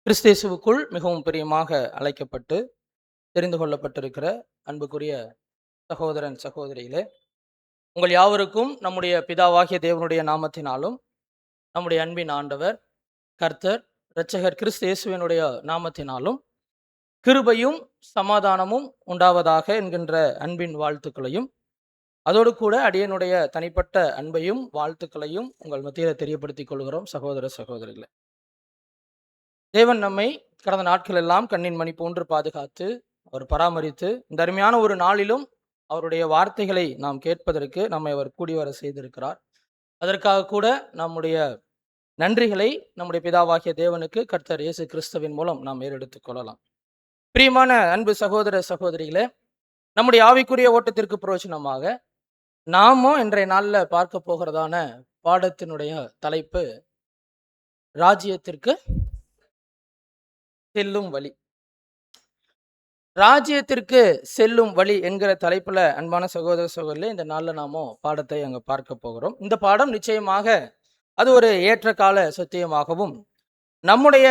கிறிஸ்தேசுவுக்குள் மிகவும் பிரியமாக அழைக்கப்பட்டு தெரிந்து கொள்ளப்பட்டிருக்கிற அன்புக்குரிய சகோதரன் சகோதரிகளே, உங்கள் யாவருக்கும் நம்முடைய பிதாவாகிய தேவனுடைய நாமத்தினாலும் நம்முடைய அன்பின் ஆண்டவர் கர்த்தர் இரட்சகர் கிறிஸ்து இயேசுவினுடைய நாமத்தினாலும் கிருபையும் சமாதானமும் உண்டாவதாக என்கின்ற அன்பின் வாழ்த்துக்களையும், அதோடு கூட அடியனுடைய தனிப்பட்ட அன்பையும் வாழ்த்துக்களையும் உங்கள் மத்தியில் தெரியப்படுத்திக் கொள்கிறோம். சகோதர சகோதரிகளே, தேவன் நம்மை கடந்த நாட்கள் எல்லாம் கண்ணின் மணி போன்று பாதுகாத்து அவர் பராமரித்து இந்த அருமையான ஒரு நாளிலும் அவருடைய வார்த்தைகளை நாம் கேட்பதற்கு நம்மை அவர் கூடி வர செய்திருக்கிறார். அதற்காக கூட நம்முடைய நன்றிகளை நம்முடைய பிதாவாகிய தேவனுக்கு கர்த்தர் இயேசு கிறிஸ்துவின் மூலம் நாம் ஏறெடுத்துக் கொள்ளலாம். பிரியமான அன்பு சகோதர சகோதரிகளே, நம்முடைய ஆவிக்குரிய ஓட்டத்திற்கு பிரயோஜனமாக நாமும் இன்றைய நாளில் பார்க்க போகிறதான பாடத்தினுடைய தலைப்பு ராஜ்யத்திற்கு செல்லும் வழி. ராஜ்யத்திற்கு செல்லும் வழி என்கிற தலைப்புல அன்பான சகோதர சகோதரிகளே, இந்த நாளில் நாம பாடத்தை அங்க பார்க்க போகிறோம். இந்த பாடம் நிச்சயமாக அது ஒரு ஏற்ற கால சத்தியமாகவும் நம்முடைய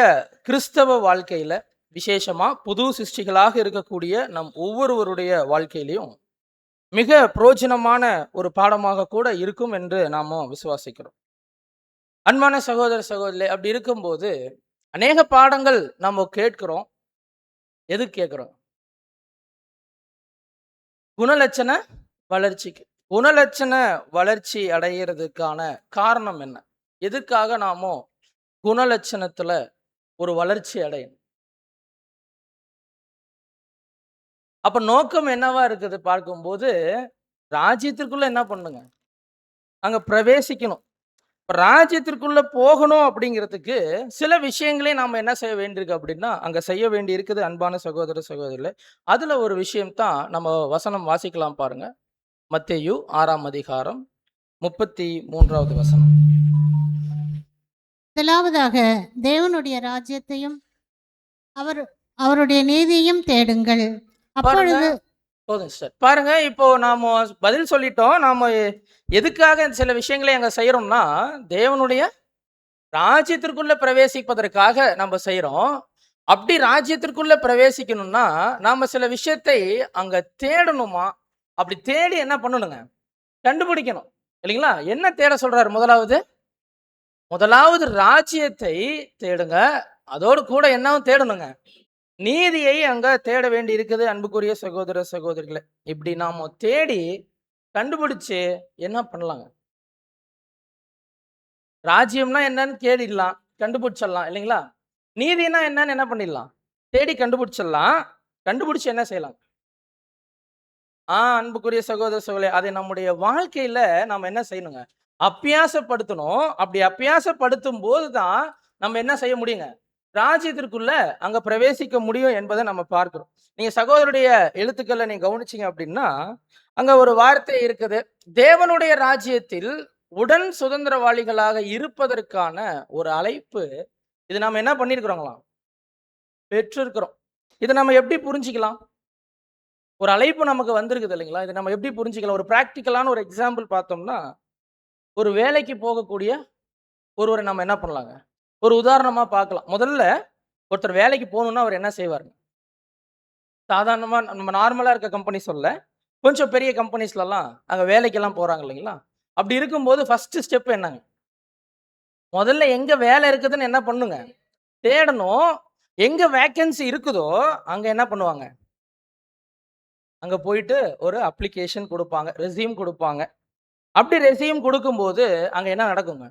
கிறிஸ்தவ வாழ்க்கையில விசேஷமா புது சிருஷ்டிகளாக இருக்கக்கூடிய நம் ஒவ்வொருவருடைய வாழ்க்கையிலையும் மிக பிரயோஜனமான ஒரு பாடமாக கூட இருக்கும் என்று நாம விசுவாசிக்கிறோம். அன்பான சகோதர சகோதரிகளே, அப்படி இருக்கும்போது அநேக பாடங்கள் நம்ம கேட்கிறோம். எது கேட்கிறோம்? குணலட்சண வளர்ச்சிக்கு. குணலட்சண வளர்ச்சி அடைகிறதுக்கான காரணம் என்ன? எதுக்காக நாமோ குணலட்சணத்துல ஒரு வளர்ச்சி அடையணும்? அப்ப நோக்கம் என்னவா இருக்குது பார்க்கும்போது, ராஜ்யத்திற்குள்ள என்ன பண்ணுங்க, அங்க பிரவேசிக்கணும். ராஜ்யத்திற்குள்ள போகணும் அப்படிங்கிறதுக்கு சில விஷயங்களே நாம என்ன செய்ய வேண்டியிருக்கு அப்படின்னா, அங்க செய்ய வேண்டி இருக்குது. அன்பான சகோதர சகோதரிகளே, அதுல ஒரு விஷயம் தான் நம்ம வசனம் வாசிக்கலாம் பாருங்க. மத்தேயு 6ஆம் அதிகாரம் 33வது வசனம். முதலாவதாக தேவனுடைய ராஜ்யத்தையும் அவருடைய நீதியையும் தேடுங்கள், அப்பொழுது போதும் சார். பாருங்க, இப்போ நாம பதில் சொல்லிட்டோம். நாம எதுக்காக சில விஷயங்களை அங்க செய்யறோம்னா, தேவனுடைய ராஜ்யத்திற்குள்ள பிரவேசிப்பதற்காக நம்ம செய்யறோம். அப்படி ராஜ்யத்திற்குள்ள பிரவேசிக்கணும்னா நாம சில விஷயத்தை அங்க தேடணுமா? அப்படி தேடி என்ன பண்ணணுங்க? கண்டுபிடிக்கணும் இல்லைங்களா? என்ன தேட சொல்றாரு? முதலாவது ராஜ்யத்தை தேடுங்க. அதோடு கூட என்னவும் தேடணுங்க? நீதியை அங்க தேட வேண்டி இருக்குது. அன்புக்குரிய சகோதர சகோதரிகளை, இப்படி நாம தேடி கண்டுபிடிச்சு என்ன பண்ணலாங்க? ராஜ்யம்னா என்னன்னு தேடிடலாம், கண்டுபிடிச்சிடலாம் இல்லைங்களா? நீதினா என்னன்னு என்ன பண்ணிடலாம்? தேடி கண்டுபிடிச்சிடலாம். கண்டுபிடிச்சு என்ன செய்யலாம்? அன்புக்குரிய சகோதர சகோதரி, அதை நம்முடைய வாழ்க்கையில நம்ம என்ன செய்யணுங்க? அபியாசப்படுத்தணும். அப்படி அபியாசப்படுத்தும் போதுதான் நம்ம என்ன செய்ய முடியுங்க? ராஜ்யத்திற்குள்ள அங்க பிரவேசிக்க முடியும் என்பதை நம்ம பார்க்கிறோம். நீங்க சகோதரருடைய எழுத்துக்களை நீங்க கவனிச்சீங்க அப்படின்னா, அங்க ஒரு வார்த்தை இருக்குது. தேவனுடைய ராஜ்யத்தில் உடன் சுதந்திரவாளிகளாக இருப்பதற்கான ஒரு அழைப்பு. இது நாம என்ன பண்ணிருக்கிறோங்களாம்? பெற்றிருக்கிறோம். இதை நம்ம எப்படி புரிஞ்சுக்கலாம்? ஒரு அழைப்பு நமக்கு வந்திருக்குது இல்லைங்களா? இதை நம்ம எப்படி புரிஞ்சுக்கலாம்? ஒரு பிராக்டிக்கலான ஒரு எக்ஸாம்பிள் பார்த்தோம்னா, ஒரு வேலைக்கு போகக்கூடிய ஒருவரை நம்ம என்ன பண்ணலாங்க? ஒரு உதாரணமா பார்க்கலாம். முதல்ல ஒருத்தர் வேலைக்கு போகணும்னா அவர் என்ன செய்வாருங்க? சாதாரணமா நம்ம நார்மலா இருக்க கம்பெனி சொல்ல, கொஞ்சம் பெரிய கம்பெனிஸ்லலாம் அங்க வேலைக்கெல்லாம் போறாங்க இல்லைங்களா? அப்படி இருக்கும்போது ஃபர்ஸ்ட் ஸ்டெப் என்னங்க? முதல்ல எங்க வேலை இருக்குதுன்னு என்ன பண்ணுங்க? தேடணும். எங்க வேக்கன்சி இருக்குதோ அங்க என்ன பண்ணுவாங்க? அங்க போயிட்டு ஒரு அப்ளிகேஷன் கொடுப்பாங்க, ரெஸ்யூம் கொடுப்பாங்க. அப்படி ரெஸ்யூம் கொடுக்கும்போது அங்க என்ன நடக்குங்க?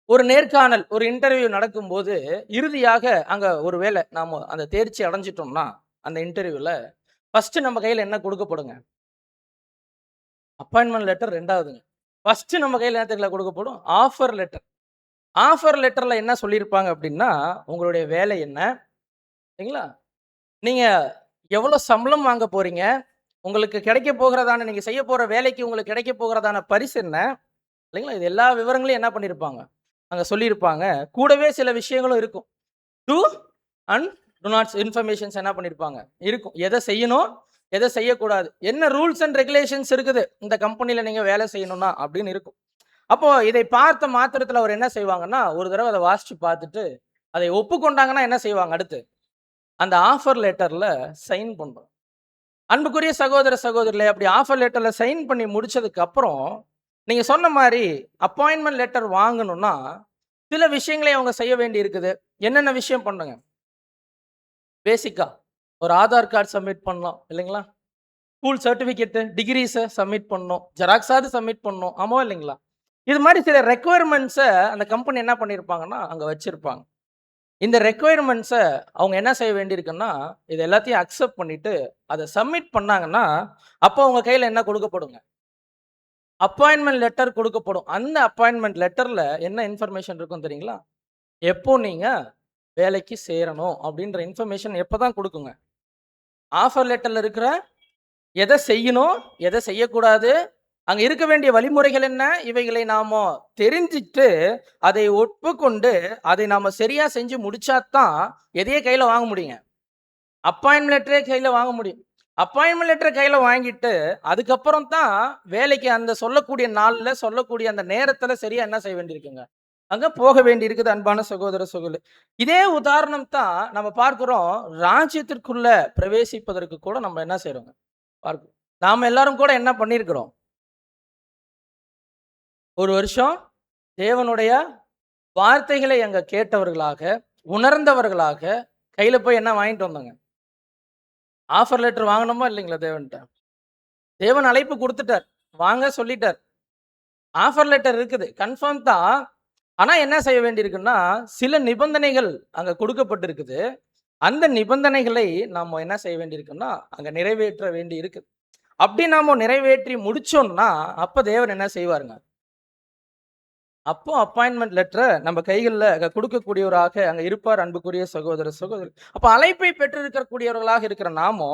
ஒரு நேர்காணல், ஒரு இன்டர்வியூ நடக்கும்போது இறுதியாக அங்க ஒரு வேளை நாம அந்த தேர்ச்சி அடைஞ்சிட்டோம்னா, அந்த இன்டர்வியூல ஃபர்ஸ்ட் நம்ம கையில என்ன கொடுக்கப்படுங்க? அப்பாயின்ட்மெண்ட் லெட்டர் 2வதுங்க. ஃபர்ஸ்ட் நம்ம கையில என்ன தெரியுங்களா கொடுக்கப்படும்? Offer letter. ஆஃபர் லெட்டர்ல என்ன சொல்லியிருப்பாங்க அப்படின்னா, உங்களுடைய வேலை என்ன? சரிங்களா? நீங்க எவ்வளோ சம்பளம் வாங்க போறீங்க? உங்களுக்கு கிடைக்க போகிறதான, நீங்க செய்ய போற வேலைக்கு உங்களுக்கு கிடைக்க போகிறதான பரிசு என்ன? இல்லைங்களா? இது எல்லா விவரங்களையும் என்ன பண்ணியிருப்பாங்க? அங்க சொல்லியிருப்பாங்க. கூடவே சில விஷயங்களும் இருக்கும். Do and do nots informations என்ன பண்ணியிருப்பாங்க? இருக்கும். எதை செய்யணும், எதை செய்யக்கூடாது, என்ன ரூல்ஸ் அண்ட் ரெகுலேஷன்ஸ் இருக்குது இந்த கம்பெனியில் நீங்கள் வேலை செய்யணும்னா அப்படின்னு இருக்கும். அப்போ இதை பார்த்த மாத்திரத்தில் அவர் என்ன செய்வாங்கன்னா, ஒரு தடவை அதை வாசிச்சு பார்த்துட்டு அதை ஒப்புக்கொண்டாங்கன்னா என்ன செய்வாங்க அடுத்து? அந்த ஆஃபர் லெட்டர்ல சைன் பண்றோம். அன்புக்குரிய சகோதர சகோதரிகளே, அப்படி ஆஃபர் லெட்டர்ல சைன் பண்ணி முடிச்சதுக்கு அப்புறம், நீங்க சொன்ன மாரி அப்பாயின்ட்மென்ட் லெட்டர் வாங்கணும்னா, சில விஷயங்களை அவங்க செய்ய வேண்டி இருக்குது. என்னென்ன விஷயம் பண்ணுங்க? பேசிக்கா ஒரு ஆதார் கார்டு சப்மிட் பண்ணணும் இல்லைங்களா? ஸ்கூல் சர்டிஃபிகேட், டிகிரீஸ சப்மிட் பண்ணணும். ஜெராக்ஸாவது சப்மிட் பண்ணணும். ஆமாவா இல்லைங்களா? இது மாரி சில ரெக்வயர்மென்ட்ஸ அந்த கம்பெனி என்ன பண்ணியிருப்பாங்கன்னா, அங்க வச்சிருப்பாங்க. இந்த ரெக்வயர்மென்ட்ஸ அவங்க என்ன செய்ய வேண்டியிருக்குன்னா, இது எல்லாத்தையும் அக்செப்ட் பண்ணிட்டு, அத சப்மிட் பண்ணாங்கன்னா, அப்போ உங்க கையில என்ன கொடுக்கப்படுங்க? அப்பாயின்ட்மென்ட் லெட்டர் கொடுக்கப்படும். அந்த அப்பாயின்ட்மென்ட் லெட்டர்ல என்ன இன்ஃபர்மேஷன் இருக்கும் தெரியுங்களா? எப்போ நீங்க வேலைக்கு சேரணும் அப்படின்ற இன்ஃபர்மேஷன் எப்பதான் குடுக்குங்க? ஆஃபர் லெட்டர்ல இருக்கிற எத செய்யணும், எத செய்யக்கூடாது, அங்க இருக்க வேண்டிய வழிமுறைகள் என்ன? இவைகளை நாம தெரிஞ்சுட்டு, அதை ஒப்புக்கொண்டு, அதை நாம சரியா செஞ்சு முடிச்சா தான், எதைய கையில வாங்க முடியுங்க? அப்பாயின்ட்மென்ட் லெட்டரே கையில வாங்க முடியும். அப்பாயின்ட்மென்ட் லெட்டர கையில வாங்கிட்டு, அதுக்கப்புறம் தான் வேலைக்கு அந்த சொல்லக்கூடிய நாள்ல, சொல்லக்கூடிய அந்த நேரத்துல சரியா என்ன செய்ய வேண்டியிருக்குங்க? அங்க போக வேண்டியிருக்குது அன்பான சகோதர சகோதரி. இதே உதாரணம் தான் நம்ம பார்க்கிறோம். ராஜ்யத்திற்குள்ள பிரவேசிப்பதற்கு கூட நம்ம என்ன செய்றோங்க? பார்க்கிறோம். நாம எல்லாரும் கூட என்ன பண்ணியிருக்கிறோம்? 1 வருஷம் தேவனுடைய வார்த்தைகளை அங்க கேட்டவர்களாக, உணர்ந்தவர்களாக, கையில போய் என்ன வாங்கிட்டு வந்தோங்க? ஆஃபர் லெட்டர் வாங்கணுமா இல்லைங்களா தேவன்ட்ட? தேவன் அழைப்பு குடுத்துட்டார். வாங்க சொல்லிட்டார். ஆஃபர் லெட்டர் இருக்குது. கன்ஃபார்ம் தான். ஆனா என்ன செய்ய வேண்டியிருக்குன்னா, சில நிபந்தனைகள் அங்க கொடுக்கப்பட்டிருக்குது. அந்த நிபந்தனைகளை நாம என்ன செய்ய வேண்டியிருக்குன்னா, அங்க நிறைவேற்ற வேண்டி இருக்குது. அப்படி நாம நிறைவேற்றி முடிச்சோம்னா, அப்ப தேவன் என்ன செய்வாருங்க? அப்போ அப்பாயின்ட்மென்ட் லெட்டர நம்ம கைகள்ல குடுக்கக்கூடியவராக அங்க இருப்பார் அன்புக்குரிய சகோதர, சகோதரி. அப்ப அழைப்பை பெற்றிருக்கக்கூடியவர்களாக இருக்கிற நாமோ,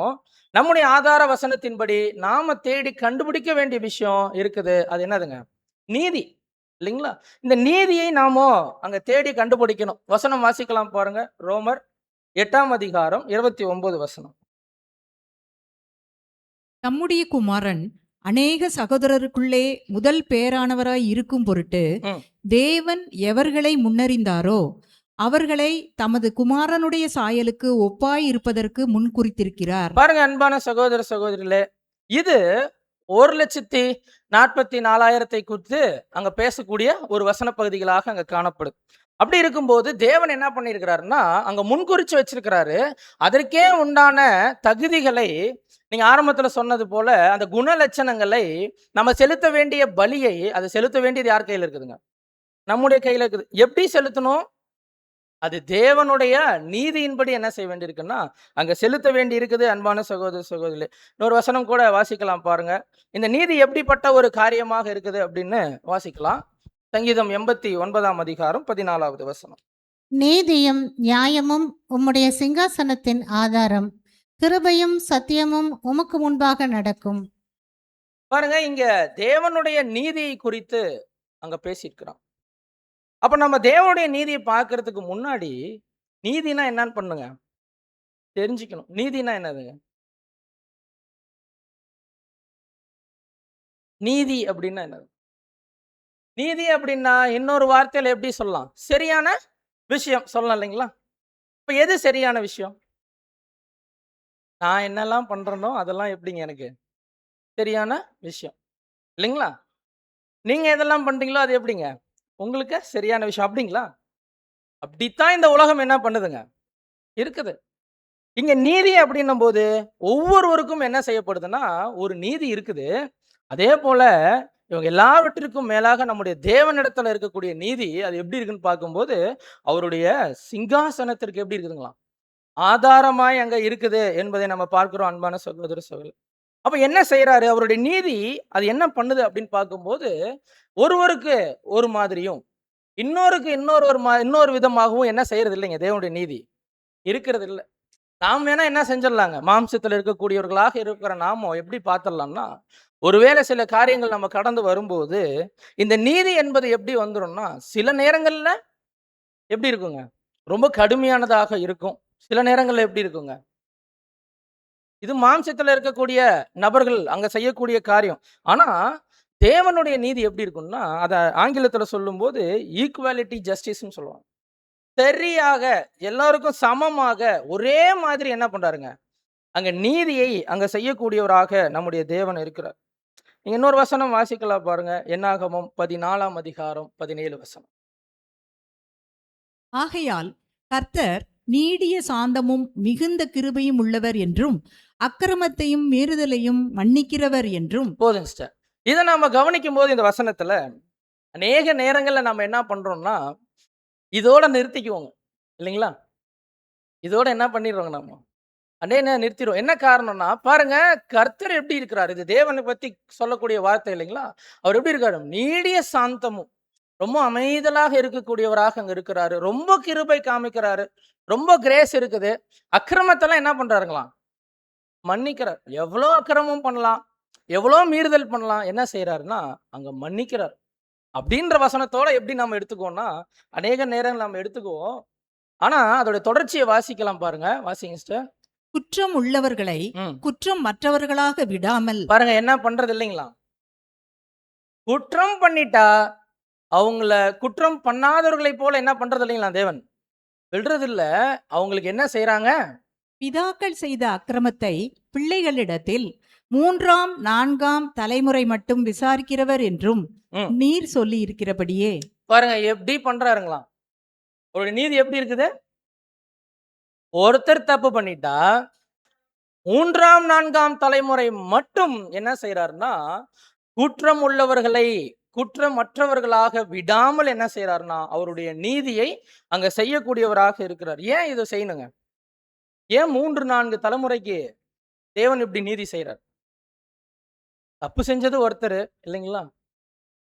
நம்முடைய ஆதார வசனத்தின்படி நாம தேடி கண்டுபிடிக்க வேண்டிய விஷயம் இருக்குது. அது என்னதுங்க? நீதி. இல்லைங்களா? இந்த நீதியை நாமோ அங்க தேடி கண்டுபிடிக்கணும். வசனம் வாசிக்கலாம் பாருங்க. ரோமர் 8ஆம் அதிகாரம் 29 வசனம். தம்முடைய குமாரன் அநேக சகோதரருக்குள்ளே முதல் பேரானவராய் இருக்கும் பொருட்டு ம். தேவன் எவர்களை முன்னறிந்தாரோ அவர்களை தமது குமாரனுடைய சாயலுக்கு ஒப்பாய் இருப்பதற்கு முன்குறித்திருக்கிறார். பாருங்க அன்பான சகோதர, சகோதரிகளே. இது 1,44,000 குறித்து அங்க பேசக்கூடிய ஒரு வசன பகுதிகளாக அங்க காணப்படுது. அப்படி இருக்கும்போது தேவன் என்ன பண்ணியிருக்கிறாருன்னா, அங்க முன்குறிச்சு வச்சிருக்கிறாரு. அதற்கே உண்டான தகுதிகளை நீங்க ஆரம்பத்துல சொன்னது போல அந்த குணலட்சணங்களை நம்ம செலுத்த வேண்டிய பலியை அது செலுத்த வேண்டியது யார் கையில இருக்குதுங்க? நம்முடைய கையில இருக்குது. எப்படி செலுத்தணும்? அது தேவனுடைய நீதியின்படி என்ன செய்ய வேண்டியிருக்குன்னா, அங்க செலுத்த வேண்டி இருக்குது அன்பான சகோதர, சகோதரிகளே. இன்னொரு வசனம் கூட வாசிக்கலாம் பாருங்க. இந்த நீதி எப்படிப்பட்ட ஒரு காரியமாக இருக்குது அப்படின்னு வாசிக்கலாம். சங்கீதம் 89ஆம் அதிகாரம் 14வது வசனம். நீதியும் நியாயமும் உம்முடைய சிங்காசனத்தின் ஆதாரம். கிருபையும் சத்தியமும் உமக்கு முன்பாக நடக்கும். பாருங்க இங்க தேவனுடைய நீதியை குறித்து அங்க பேசியிருக்கிறான். அப்ப நம்ம தேவனுடைய நீதியை பார்க்கிறதுக்கு முன்னாடி, நீதினா என்னன்னு பண்ணுங்க தெரிஞ்சுக்கணும். நீதினா என்னதுங்க? நீதி அப்படின்னா என்னது? நீதி அப்படின்னா இன்னொரு வார்த்தையில எப்படி சொல்லலாம்? சரியான விஷயம் சொல்லலாம் இல்லைங்களா? இப்ப எது சரியான விஷயம்? நான் என்னெல்லாம் பண்றேனோ அதெல்லாம் எப்படிங்க எனக்கு சரியான விஷயம் இல்லைங்களா? நீங்க எதெல்லாம் பண்றீங்களோ அது எப்படிங்க உங்களுக்கு சரியான விஷயம் அப்படிங்களா? அப்படித்தான் இந்த உலகம் என்ன பண்ணுதுங்க இருக்குது. இங்க நீதி அப்படின்னும் போது ஒவ்வொருவருக்கும் என்ன செய்யப்படுதுன்னா ஒரு நீதி இருக்குது. அதே போல இவங்க எல்லாவற்றிற்கும் மேலாக நம்முடைய தேவனிடத்துல இருக்கக்கூடிய நீதி அது எப்படி இருக்குன்னு பார்க்கும்போது அவருடைய சிங்காசனத்திற்கு எப்படி இருக்குதுங்களாம் ஆதாரமாய் அங்க இருக்குது என்பதை நம்ம பார்க்கிறோம் அன்பான சகோதர சகோதரி. அப்ப என்ன செய்யறாரு அவருடைய நீதி அது என்ன பண்ணுது அப்படின்னு பார்க்கும்போது ஒருவருக்கு ஒரு மாதிரியும் இன்னொருக்கு இன்னொரு விதமாகவும் என்ன செய்யறது இல்லைங்க தேவனுடைய நீதி இருக்கிறது இல்ல. நாம் வேணா என்ன செஞ்சிடலாங்க மாம்சத்தில் இருக்கக்கூடியவர்களாக இருக்கிற நாமோ எப்படி பார்த்துடலாம்னா ஒருவேளை சில காரியங்கள் நம்ம கடந்து வரும்போது இந்த நீதி என்பது எப்படி வந்துரும்னா சில நேரங்கள்ல எப்படி இருக்குங்க ரொம்ப கடுமையானதாக இருக்கும். சில நேரங்கள்ல எப்படி இருக்குங்க இது மாம்சத்துல இருக்கக்கூடிய நபர்கள் அங்க செய்யக்கூடிய காரியம். ஆனா தேவனுடைய நீதி எப்படி இருக்கும்னா அத ஆங்கிலத்துல சொல்லும்போது ஈக்குவாலிட்டி ஜஸ்டிஸ்ன்னு சொல்லுவாங்க. சரியாக எல்லாருக்கும் சமமாக ஒரே மாதிரி என்ன பண்றாருங்க, அங்க நீதியை அங்க செய்யக்கூடியவராக நம்முடைய தேவன் இருக்கிறார். நீங்க இன்னொரு வசனம் வாசிக்கலாம் பாருங்க. என்னாகமம் 14ஆம் அதிகாரம் 17 வசனம். ஆகையால் கர்த்தர் நீடிய சாந்தமும் மிகுந்த கிருபையும் உள்ளவர் என்றும் அக்கிரமத்தையும் மீறுதலையும் மன்னிக்கிறவர் என்றும். போதுங்க சிஸ்டர். இதை நாம கவனிக்கும் போது இந்த வசனத்துல அநேக நேரங்கள்ல நம்ம என்ன பண்றோம்னா, இதோட நிறுத்திக்குவோங்க இல்லைங்களா? இதோட என்ன பண்ணிடுறோங்க நம்ம, நிறுத்திடுவோம். என்ன காரணம்னா பாருங்க, கர்த்தர் எப்படி இருக்கிறார், இது தேவனை பத்தி சொல்லக்கூடிய வார்த்தை இல்லைங்களா? அவர் எப்படி இருக்காரு, நீடிய சாந்தமும் ரொம்ப அமைதலாக இருக்கக்கூடியவராக அங்க இருக்கிறாரு. ரொம்ப கிருபை காமிக்கிறாரு, ரொம்ப கிரேஸ் இருக்குது. அக்கிரமத்தெல்லாம் என்ன பண்றாருங்களாம், மன்னிக்கிறார். எவ்வளோ அக்கிரமம் பண்ணலாம், எவ்வளோ மீறுதல் பண்ணலாம், என்ன செய்யறாருன்னா அங்க மன்னிக்கிறார். அப்படின்ற வசனத்தோட எப்படி நம்ம எடுத்துக்குவோம்னா, அநேக நேரங்கள் நம்ம எடுத்துக்குவோம். ஆனா அதோட தொடர்ச்சியை வாசிக்கலாம் பாருங்க. வாசிங்க சிஸ்டர். குற்றம் உள்ளவர்களை குற்றம் மற்றவர்களாக விடாமல். பாருங்க என்ன பண்றது இல்லைங்களா, குற்றம் பண்ணிட்டா அவங்கள குற்றம் பண்ணாதவர்களை போல என்ன பண்றது இல்லைங்களா தேவன், விடுறது இல்ல. அவங்களுக்கு என்ன செய்யறாங்க, பிதாக்கள் செய்த அக்கிரமத்தை பிள்ளைகளிடத்தில் 3ஆம் 4ஆம் தலைமுறை மட்டும் விசாரிக்கிறவர் என்றும் நீர் சொல்லி இருக்கிறபடியே. பாருங்க எப்படி பண்றாருங்களாம். ஒரு நீதி எப்படி இருக்குது, ஒருத்தர் தப்பு பண்ணிட்டா 3ஆம் 4ஆம் தலைமுறை மட்டும் என்ன செய்யறாருன்னா, குற்றம் உள்ளவர்களை குற்றமற்றவர்களாக விடாமல் என்ன செய்யறாருன்னா அவருடைய நீதியை அங்க செய்யக்கூடியவராக இருக்கிறார். ஏன் இதை செய்யணுங்க, ஏன் 3-4 தலைமுறைக்கு தேவன் இப்படி நீதி செய்யறார்? தப்பு செஞ்சது ஒருத்தர் இல்லைங்களா,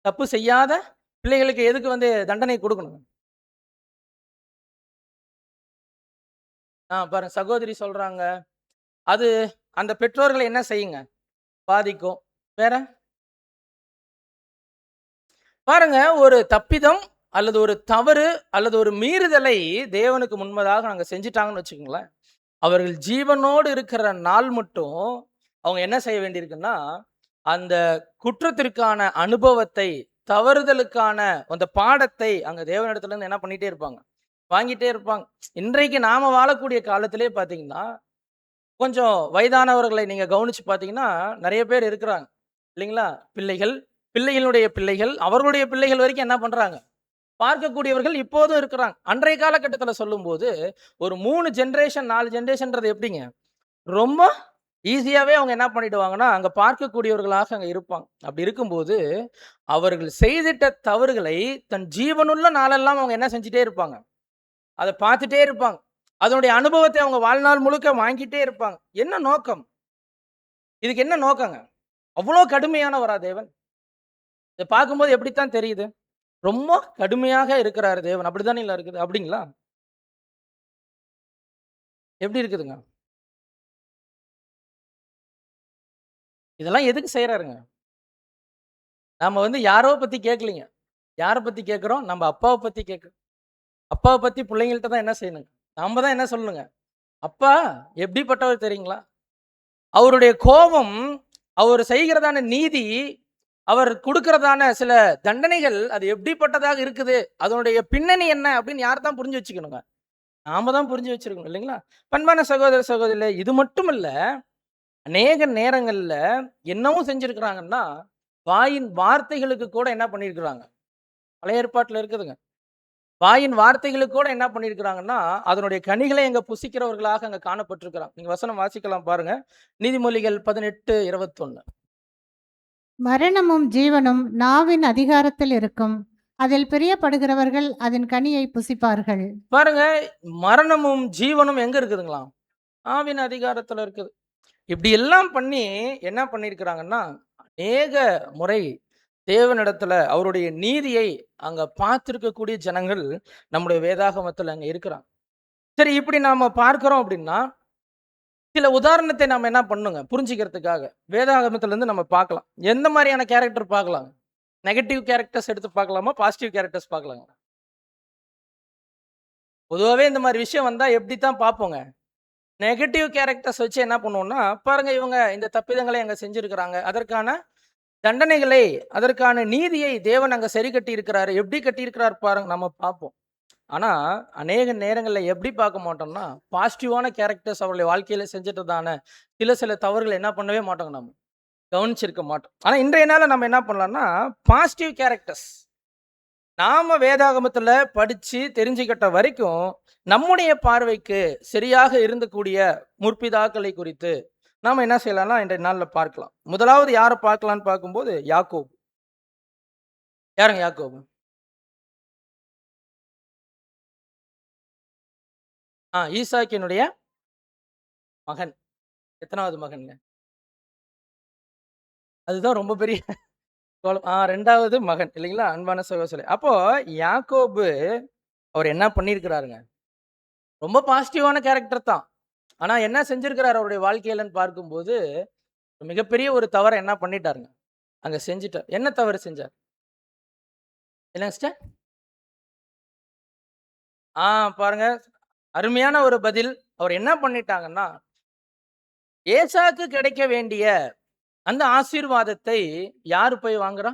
தப்பு செய்யாத பிள்ளைகளுக்கு எதுக்கு தண்டனை கொடுக்கணும்? பாருங்க சகோதரி சொல்றாங்க, அது அந்த பெற்றோர்களை என்ன செய்யுங்க, பாதிக்கும். வேற பாருங்க, ஒரு தப்பிதம் அல்லது ஒரு தவறு அல்லது ஒரு மீறுதலை தேவனுக்கு முன்பதாக நாங்க செஞ்சிட்டாங்கன்னு வச்சுக்கோங்களேன், அவர்கள் ஜீவனோடு இருக்கிற நாள் மட்டும் அவங்க என்ன செய்ய வேண்டியிருக்குன்னா, அந்த குற்றத்திற்கான அனுபவத்தை, தவறுதலுக்கான அந்த பாடத்தை அங்க தேவனிடத்துல இருந்து என்ன பண்ணிட்டே இருப்பாங்க, வாங்கிட்டே இருப்பாங்க. இன்றைக்கு நாம வாழக்கூடிய காலத்திலே பாத்தீங்கன்னா, கொஞ்சம் வயதானவர்களை நீங்க கவனிச்சு பாத்தீங்கன்னா நிறைய பேர் இருக்கிறாங்க இல்லைங்களா? பிள்ளைகள், பிள்ளைகளுடைய பிள்ளைகள், அவர்களுடைய பிள்ளைகள் வரைக்கும் என்ன பண்றாங்க, பார்க்கக்கூடியவர்கள் இப்போதும் இருக்கிறாங்க. அன்றைய காலகட்டத்தில் சொல்லும்போது ஒரு 3 ஜென்ரேஷன் 4 ஜென்ரேஷன்றது எப்படிங்க, ரொம்ப ஈஸியாவே அவங்க என்ன பண்ணிடுவாங்கன்னா அங்க பார்க்கக்கூடியவர்களாக அங்க இருப்பாங்க. அப்படி இருக்கும்போது அவர்கள் செய்திட்ட தவறுகளை தன் ஜீவனுள்ள நாளெல்லாம் அவங்க என்ன செஞ்சுட்டே இருப்பாங்க, அதை பார்த்துட்டே இருப்பாங்க. அதனுடைய அனுபவத்தை அவங்க வாழ்நாள் முழுக்க வாங்கிட்டே இருப்பாங்க. என்ன நோக்கம், இதுக்கு என்ன நோக்கங்க? அவ்வளோ கடுமையானவரா தேவன்? இதை பார்க்கும்போது எப்படித்தான் தெரியுது, ரொம்ப கடுமையாக இருக்கிறாரு தேவன். அப்படித்தானே இல்லை இருக்குது, அப்படிங்களா? எப்படி இருக்குதுங்க? இதெல்லாம் எதுக்கு செய்யறாருங்க? நாம யாரோ பத்தி கேட்கலீங்க. யாரை பத்தி கேட்கிறோம், நம்ம அப்பாவை பத்தி கேட்கிறோம். அப்பாவை பத்தி பிள்ளைங்கள்ட்ட தான் என்ன செய்யணுங்க, நாம தான் என்ன சொல்லணுங்க, அப்பா எப்படிப்பட்டவர் தெரியுங்களா, அவருடைய கோபம், அவர் செய்கிறதான நீதி, அவர் கொடுக்கிறதான சில தண்டனைகள் அது எப்படிப்பட்டதாக இருக்குது, அதனுடைய பின்னணி என்ன அப்படின்னு யார் தான் புரிஞ்சு வச்சுக்கணுங்க, நாம தான் புரிஞ்சு வச்சிருக்கணும் இல்லைங்களா? பண்பான சகோதர சகோதரிகளே, இது மட்டும் இல்ல, அநேக நேரங்கள்ல என்னவும் செஞ்சிருக்கிறாங்கன்னா, வாயின் வார்த்தைகளுக்கு கூட என்ன பண்ணியிருக்கிறாங்க, பழைய ஏற்பாட்டுல இருக்குதுங்க, வாயின் வார்த்தைகளுக்கு கூட என்ன பண்ணியிருக்கிறாங்கன்னா அதனுடைய கனிகளை அங்க புசிக்கிறவர்களாக அங்க காணப்பட்டிருக்கிறாங்க. நீங்க வசனம் வாசிக்கலாம் பாருங்க. நீதிமொழிகள் 18:21. மரணமும் ஜீவனும் நாவின் அதிகாரத்தில் இருக்கும், அதில் பிரியப்படுகிறவர்கள் அதன் கனியை புசிப்பார்கள். பாருங்க, மரணமும் ஜீவனும் எங்க இருக்குதுங்களாம், ஆவின் அதிகாரத்துல இருக்குது. இப்படி எல்லாம் பண்ணி என்ன பண்ணியிருக்கிறாங்கன்னா, அநேக முறை தேவனிடத்துல அவருடைய நீதியை அங்க பார்த்திருக்கக்கூடிய ஜனங்கள் நம்முடைய வேதாகமத்துல அங்க இருக்கிறாங்க. சரி, இப்படி நாம பார்க்கிறோம் அப்படின்னா சில உதாரணத்தை நம்ம என்ன பண்ணுங்க புரிஞ்சுக்கிறதுக்காக வேதாகமத்துல இருந்து நம்ம பார்க்கலாம். எந்த மாதிரியான கேரக்டர் பார்க்கலாம், நெகட்டிவ் கேரக்டர்ஸ் எடுத்து பார்க்கலாமா, பாசிட்டிவ் கேரக்டர்ஸ் பார்க்கலாங்க? பொதுவாகவே இந்த மாதிரி விஷயம் வந்தா எப்படி தான் பார்ப்போங்க, நெகட்டிவ் கேரக்டர்ஸ் வச்சு என்ன பண்ணுவோம்னா, பாருங்க இவங்க இந்த தப்பிதங்களை அங்க செஞ்சிருக்கிறாங்க, அதற்கான தண்டனைகளை, அதற்கான நீதியை தேவன் அங்க சரி கட்டி இருக்கிறாரு, எப்படி கட்டி இருக்கிறார் பாருங்க, நம்ம பார்ப்போம். ஆனா, அநேக நேரங்கள்ல எப்படி பார்க்க மாட்டோம்னா, பாசிட்டிவான கேரக்டர்ஸ் அவருடைய வாழ்க்கையில செஞ்சுட்டதான சில தவறுகள என்ன பண்ணவே மாட்டோங்க நம்ம. கவனிச்சிருக்க மாட்டோம். ஆனா, இன்றைய நாள்ல நம்ம என்ன பண்ணலாம்னா, பாசிட்டிவ் கேரக்டர்ஸ் நாம வேதாகமத்துல படிச்சு தெரிஞ்சுக்கிட்ட வரைக்கும், நம்முடைய பார்வைக்கு சரியாக இருந்தக்கூடிய முற்பிதாக்களை குறித்து நாம என்ன செய்யலாம்னா, இன்றைய நாள்ல பார்க்கலாம். முதலாவது யார பார்க்கலாம்ன்னு பார்க்கும்போது, யாக்கோபு. யாருங்க யாக்கோபு? ஈசாக்கினுடைய மகன். எத்தனாவது மகன்ங்க? அதுதான் ரொம்ப பெரிய கோலம். 2வது மகன் இல்லைங்களா? அன்பான சகோதரர்களே. அப்போ யாக்கோபு அவர் என்ன பண்ணியிருக்கிறாருங்க? ரொம்ப பாசிட்டிவான கேரக்டர் தான். ஆனா என்ன செஞ்சிருக்கிறாரு அவருடைய வாழ்க்கையிலன்னு பார்க்கும்போது, மிகப்பெரிய ஒரு தவற என்ன பண்ணிட்டாருங்க? அங்க செஞ்சுட்டார். என்ன தவறு செஞ்சார்? என்னங்க சிஸ்டர்? ஆ பாருங்க. அருமையான ஒரு பதில். அவர் என்ன பண்ணிட்டாங்கன்னா, ஏசாக்கு கிடைக்க வேண்டிய அந்த ஆசீர்வாதத்தை யாரு போய் வாங்குறா?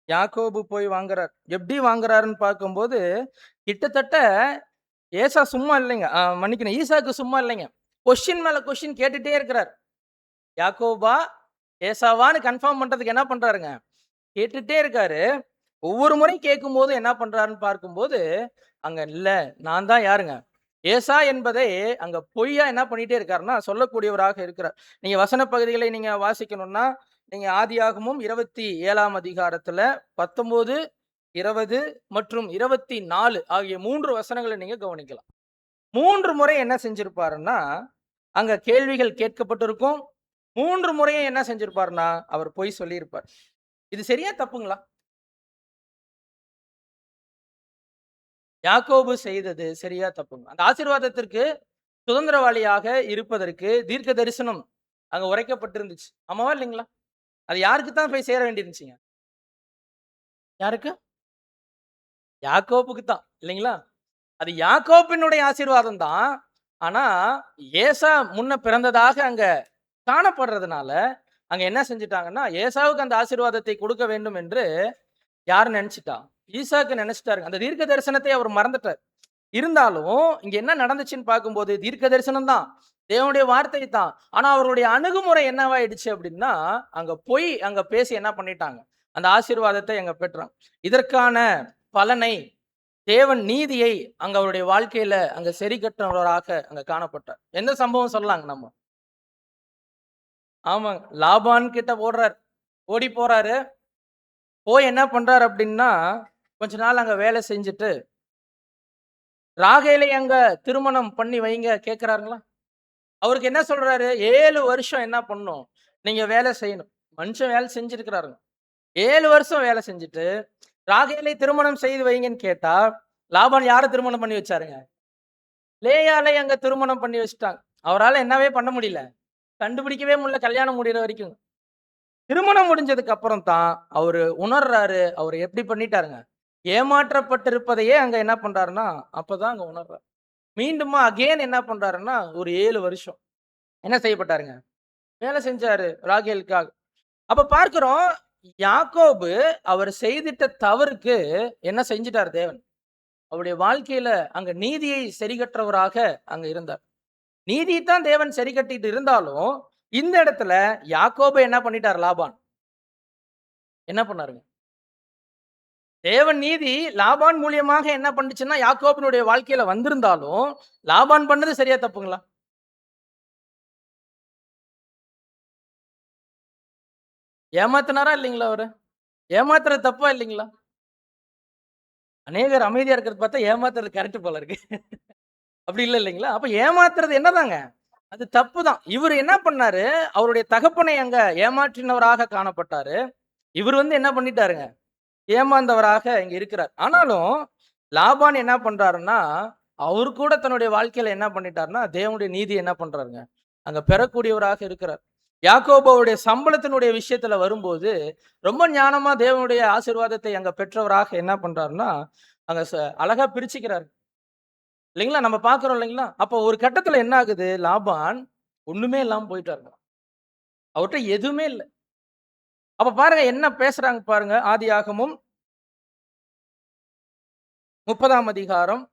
யாக்கோபு போய் வாங்குறார். எப்படி வாங்குறாருன்னு பார்க்கும்போது, கிட்டத்தட்ட ஏசா சும்மா இல்லைங்க. மன்னிக்கணும். ஈசாக்கு சும்மா இல்லைங்க. கொஸ்டின் மேல கொஸ்டின் கேட்டுட்டே இருக்கிறார். யாக்கோபா, ஏசாவான்னு கன்ஃபார்ம் பண்றதுக்கு என்ன பண்றாருங்க? கேட்டுட்டே இருக்காரு. ஒவ்வொரு முறை கேட்கும்போது என்ன பண்றாருன்னு பார்க்கும்போது, அங்க இல்ல நான் தான் யாருங்க? ஏசா என்பதை அங்க பொய்யா என்ன பண்ணிட்டே இருக்காருன்னா, சொல்லக்கூடியவராக இருக்கிறார். நீங்க வசன பகுதிகளை நீங்க வாசிக்கணும்னா, நீங்க ஆதியாகமம் 27ஆம் அதிகாரத்துல 19, 20 மற்றும் 24 ஆகிய 3 வசனங்களை நீங்க கவனிக்கலாம். 3 முறை என்ன செஞ்சிருப்பாருன்னா, அங்க கேள்விகள் கேட்கப்பட்டிருக்கும். 3 முறையும் என்ன செஞ்சிருப்பாருன்னா, அவர் பொய் சொல்லியிருப்பார். இது சரியா? தப்புங்களா? யாக்கோபு செய்தது சரியா? தப்புங்களா? அந்த ஆசீர்வாதத்திற்கு சுதந்திரவாளியாக இருப்பதற்கு தீர்க்க தரிசனம் அங்க உரைக்கப்பட்டிருந்துச்சு. ஆமாவா? இல்லைங்களா? அது யாருக்கு தான் போய் சேர வேண்டியிருந்துச்சுங்க? யாருக்கு? யாக்கோபுக்கு தான். இல்லைங்களா? அது யாக்கோபினுடைய ஆசீர்வாதம் தான். ஆனா, ஏசா முன்ன பிறந்ததாக அங்க காணப்படுறதுனால, அங்க என்ன செஞ்சுட்டாங்கன்னா, ஏசாவுக்கு அந்த ஆசீர்வாதத்தை கொடுக்க வேண்டும் என்று யார் நெனச்சுட்டா? ஈசாக்கு நெனச்சுட்டாருங்க. அந்த தீர்க்க தரிசனத்தை அவர் மறந்துட்டார். இருந்தாலும், இங்க என்ன நடந்துச்சுன்னு பார்க்கும்போது, தீர்க்க தரிசனம் தான். தேவனுடைய வார்த்தை தான். ஆனா, அவருடைய அணுகுமுறை என்னவாயிடுச்சு அப்டின்னா, அங்க பேசி என்ன பண்ணிட்டாங்க? அந்த ஆசீர்வாதத்தை அங்க பெற்றாங்க. இதற்கான பலனை தேவன் நீதியை அங்க அவருடைய வாழ்க்கையில அங்க சரி கட்டுறவராக அங்க காணப்பட்டார். எந்த சம்பவம் சொல்லலாங்க நம்ம? ஆமாங்க. லாபான் கிட்ட ஓடுறார். ஓடி போறாரு. போய் என்ன பண்றாரு அப்டின்னா, கொஞ்ச நாள் அங்க வேலை செஞ்சுட்டு, ராகேலை அங்க திருமணம் பண்ணி வைங்க கேட்கிறாருங்களா? அவருக்கு என்ன சொல்றாரு? 7 வருஷம் என்ன பண்ணணும்? நீங்க வேலை செய்யணும். மனுஷன் வேலை செஞ்சிருக்கிறாருங்க. 7 வருஷம் வேலை செஞ்சுட்டு, ராகேலை திருமணம் செய்து வைங்கன்னு கேட்டா, லாபான் யார திருமணம் பண்ணி வச்சாருங்க? லேயாலை அங்க திருமணம் பண்ணி வச்சுட்டாங்க. அவரால என்னவே பண்ண முடியல. கண்டுபிடிக்கவே முடியல கல்யாணம் முடியிற வரைக்கும். திருமணம் முடிஞ்சதுக்கு அப்புறம் தான் அவரு உணர்றாரு. அவரு எப்படி பண்ணிட்டாருங்க? ஏமாற்றப்பட்டிருப்பதையே அங்க என்ன பண்றாருன்னா, அப்பதான் அங்க உணர்றாரு. மீண்டுமா அகைன் என்ன பண்றாருன்னா, ஒரு 7 வருஷம் என்ன செய்யப்பட்டாருங்க? வேலை செஞ்சாரு ராகேலுக்காக. அப்ப பார்க்கிறோம், யாக்கோபு அவர் செய்திட்ட தவறுக்கு என்ன செஞ்சுட்டார் தேவன்? அவருடைய வாழ்க்கையில அங்க நீதியை சரிகற்றவராக அங்க இருந்தார். நீதியைத்தான் தேவன் சரி கட்டிட்டு இருந்தாலும், இந்த இடத்துல யாக்கோப என்ன பண்ணிட்டார் லாபான்? என்ன பண்ணாருங்க? தேவன் நீதி லாபான் மூலியமாக என்ன பண்ணுச்சுன்னா, யாக்கோபினுடைய வாழ்க்கையில வந்திருந்தாலும், லாபான் பண்ணது சரியா? தப்புங்களா? ஏமாத்துனாரா இல்லைங்களா அவரு? ஏமாத்துறது தப்பா இல்லைங்களா? அநேகர் அமைதியா இருக்கிறத பார்த்தா ஏமாத்துறது கரெக்ட் போல இருக்கு. அப்படி இல்லைங்களா? அப்ப ஏமாத்துறது என்னதாங்க? அது தப்பு தான். இவரு என்ன பண்ணாரு, அவருடைய தகப்பனை அங்க ஏமாற்றினவராக காணப்பட்டாரு. இவரு என்ன பண்ணிட்டாருங்க, ஏமாந்தவராக இங்க இருக்கிறார். ஆனாலும் லாபான் என்ன பண்றாருன்னா, அவரு கூட தன்னுடைய வாழ்க்கையில என்ன பண்ணிட்டாருன்னா, தேவனுடைய நீதி என்ன பண்றாருங்க, அங்க பெறக்கூடியவராக இருக்கிறார். யாக்கோபு அவருடைய சம்பளத்தினுடைய விஷயத்துல வரும்போது, ரொம்ப ஞானமா தேவனுடைய ஆசீர்வாதத்தை அங்க பெற்றவராக என்ன பண்றாருன்னா, அங்க அழகா பிரிச்சுக்கிறாரு. இல்லைங்களா? நம்ம பார்க்கிறோம் இல்லைங்களா? அப்போ ஒரு கட்டத்துல என்ன ஆகுது, லாபான் ஒண்ணுமே இல்லாம போயிட்டாருங்க. அவர்ட்ட எதுவுமே இல்ல. அப்ப பாருங்க என்ன பேசுறாங்க பாருங்க. ஆதியாகமம் 30ஆம் அதிகாரம்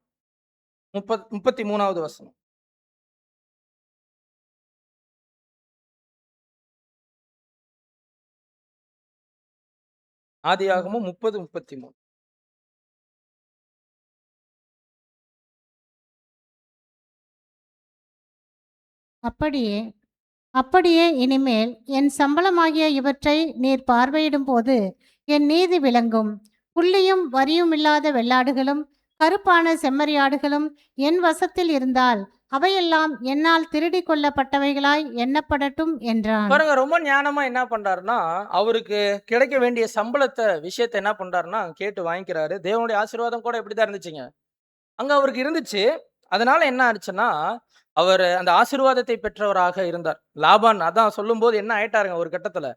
33வது வசனம். ஆதியாகமம் 30:33. அப்படியே அப்படியே இனிமேல் என் சம்பளமாகிய இவற்றை நீர் பார்வையிடும்போது என் நீதி விளங்கும். புள்ளியும் வரியும் இல்லாத வெள்ளாடுகளும் கருப்பான செம்மறியாடுகளும் என் வசத்தில் இருந்தால் அவையெல்லாம் என்னால் திருடிக் கொள்ளப்பட்டவைகளாய் எண்ணப்படட்டும் என்றான். பாருங்க, ரொம்ப ஞானமா என்ன பண்றாருன்னா, அவருக்கு கிடைக்க வேண்டிய விஷயத்தை என்ன பண்றாருன்னா கேட்டு வாங்கிக்கிறாரு. தேவனுடைய ஆசீர்வாதம் கூட இப்படிதான் இருந்துச்சுங்க. அங்க அவருக்கு இருந்துச்சு. அதனால என்ன ஆச்சுன்னா, அவர் அந்த ஆசீர்வாதத்தை பெற்றவராக இருந்தார். லாபான் அதான் சொல்லும்போது என்ன ஆயிட்டாருங்க, ஒரு கட்டத்துல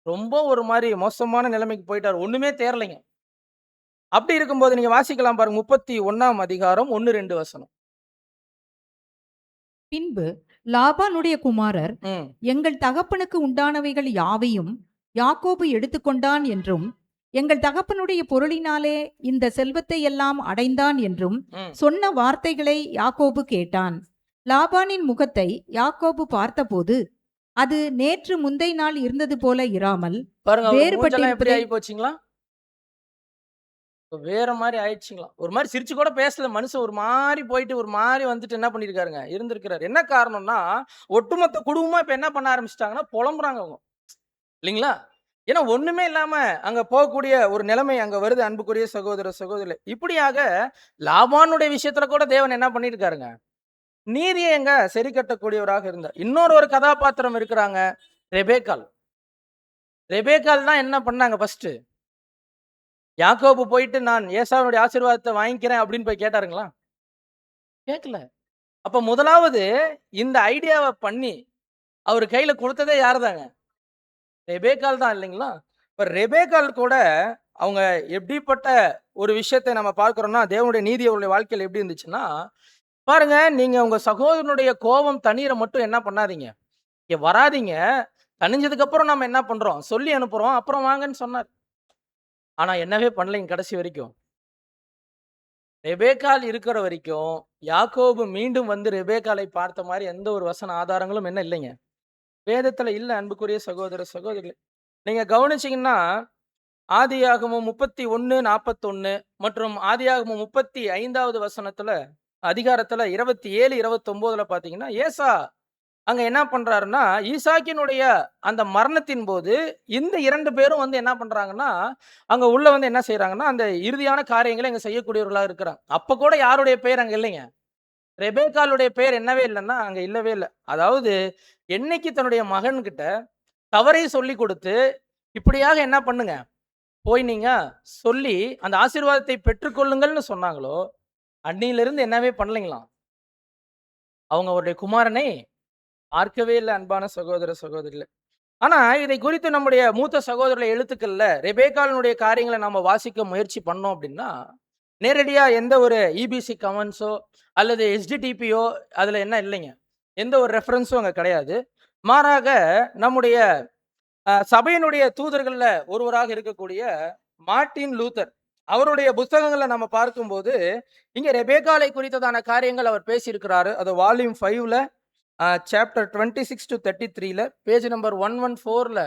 ரொம்ப ஒரு மாதிரி மோசமான நிலைமைக்கு போயிட்டாரு. ஒண்ணுமே தேரலைங்க. அப்படி இருக்கும்போது நீங்க வாசிக்கலாம் பாருங்க, 31ஆம் அதிகாரம் 1-2 வசனம். பின்பு லாபானுடைய குமாரர், ம், எங்கள் தகப்பனுக்கு உண்டானவைகள் யாவையும் யாக்கோபு எடுத்துக்கொண்டான் என்றும் எங்கள் தகப்பனுடைய பொருளினாலே இந்த செல்வத்தை எல்லாம் அடைந்தான் என்றும் ம். சொன்ன வார்த்தைகளை யாக்கோபு கேட்டான். லாபானின் முகத்தை யாக்கோபு பார்த்தபோது அது நேற்று முந்தை நாள் இருந்தது போல இராமல் பாருங்க, அவர் மூஞ்செல்லாம் எப்படி வேறுபட்டிருப்பதை ஆகி போச்சுங்களா? வேற மாதிரி ஆயிடுச்சுங்களா? ஒரு மாதிரி சிரிச்சு கூட பேசல. மனுஷன் ஒரு மாதிரி போயிட்டு ஒரு மாதிரி வந்துட்டு என்ன பண்ணிருக்காருங்க, இருந்திருக்கிறாரு. என்ன காரணம்னா, ஒட்டுமொத்த குடும்பமா இப்ப என்ன பண்ண ஆரம்பிச்சிட்டாங்கன்னா, புலம்புறாங்க அவங்க. இல்லைங்களா? ஏன்னா ஒண்ணுமே இல்லாம அங்க போகக்கூடிய ஒரு நிலைமை அங்க வருது. அன்புக்குரிய சகோதர சகோதரிகளே, இப்படியாக லாபானுடைய விஷயத்துல கூட தேவன் என்ன பண்ணிருக்காருங்க, நீதியை எங்க சரி கட்டக்கூடியவராக இருந்தார். ஒரு கதாபாத்திரம் இருக்கிறாங்க, ரெபேக்காள். ரெபேக்காள் தான் என்ன பண்ணாங்க ஃபர்ஸ்ட்? யாக்கோபு போயிட்டு நான் ஏசாவுடைய ஆசீர்வாதத்தை வாங்கிக்கிறேன் அப்படின்னு போய் கேட்டாருங்களா? கேட்கல. அப்ப முதலாவது இந்த ஐடியாவை பண்ணி அவர் கையில கொடுத்ததே யாருதாங்க? ரெபேக்காள் தான், இல்லைங்களா? இப்ப ரெபேக்காள் கூட அவங்க எப்படிப்பட்ட ஒரு விஷயத்தை நம்ம பார்க்கிறோம்னா, தேவனுடைய நீதி அவருடைய வாழ்க்கையில எப்படி இருந்துச்சுன்னா, பாருங்க, நீங்க உங்க சகோதரனுடைய கோபம் தண்ணீரை மட்டும் என்ன பண்ணாதீங்க, இங்க வராதீங்க. தணிஞ்சதுக்கு அப்புறம் நம்ம என்ன பண்றோம், சொல்லி அனுப்புறோம், அப்புறம் வாங்கன்னு சொன்னார். ஆனா என்னவே பண்ணலைங்க கடைசி வரைக்கும். ரெபேக்காள் இருக்கிற வரைக்கும் யாக்கோபு மீண்டும் வந்து ரெபேக்காளை பார்த்த மாதிரி எந்த ஒரு வசன ஆதாரங்களும் என்ன இல்லைங்க, வேதத்துல இல்ல. அன்புக்குரிய சகோதர சகோதரிகளே, நீங்க கவனிச்சீங்கன்னா ஆதியாகமம் 31:41 மற்றும் ஆதியாகமம் 35வது வசனத்துல அதிகாரத்துல 27, 29ல பாத்தீங்கன்னா, ஏசா அங்க என்ன பண்றாருன்னா, ஈசாக்கினுடைய அந்த மரணத்தின் போது இந்த 2 பேரும் வந்து என்ன பண்றாங்கன்னா, அங்க உள்ள வந்து என்ன செய்யறாங்கன்னா, அந்த இறுதியான காரியங்களை அங்க செய்யக்கூடியவர்களா இருக்கிறாங்க. அப்ப கூட யாருடைய பெயர் அங்க இல்லைங்க, ரெபேக்காளுடைய பெயர் என்னவே இல்லைன்னா அங்க இல்லவே இல்லை. அதாவது என்னைக்கு தன்னுடைய மகன்கிட்ட தவறை சொல்லி கொடுத்து இப்படியாக என்ன பண்ணுங்க, போய் நீங்க சொல்லி அந்த ஆசீர்வாதத்தை பெற்றுக்கொள்ளுங்கள்னு சொன்னாங்களோ, அன்னியிலிருந்து என்னவே பண்ணலைங்களாம், அவங்க அவருடைய குமாரனை பார்க்கவே இல்லை. அன்பான சகோதர சகோதரிகளே, ஆனா இதை குறித்து நம்முடைய மூத்த சகோதரர்கள் எழுத்துக்கள்ல ரெபேக்காளினுடைய காரியங்களை நாம வாசிக்க முயற்சி பண்ணோம் அப்படின்னா, நேரடியா எந்த ஒரு இபிசி கமெண்ட்ஸோ அல்லது எஸ்டிடிபியோ அதுல என்ன இல்லைங்க, எந்த ஒரு ரெஃபரன்ஸும் அங்க கிடையாது. மாறாக நம்முடைய சபையினுடைய தூதர்கள்ல ஒருவராக இருக்கக்கூடிய மார்ட்டின் லூத்தர் அவருடைய புத்தகங்களை நம்ம பார்க்கும்போது இங்க ரெபேக்காலை குறித்ததான காரியங்கள் அவர் பேசியிருக்கிறாரு. அது வால்யூம் 5ல சாப்டர் 26 to 33ல பேஜ் நம்பர் 114ல,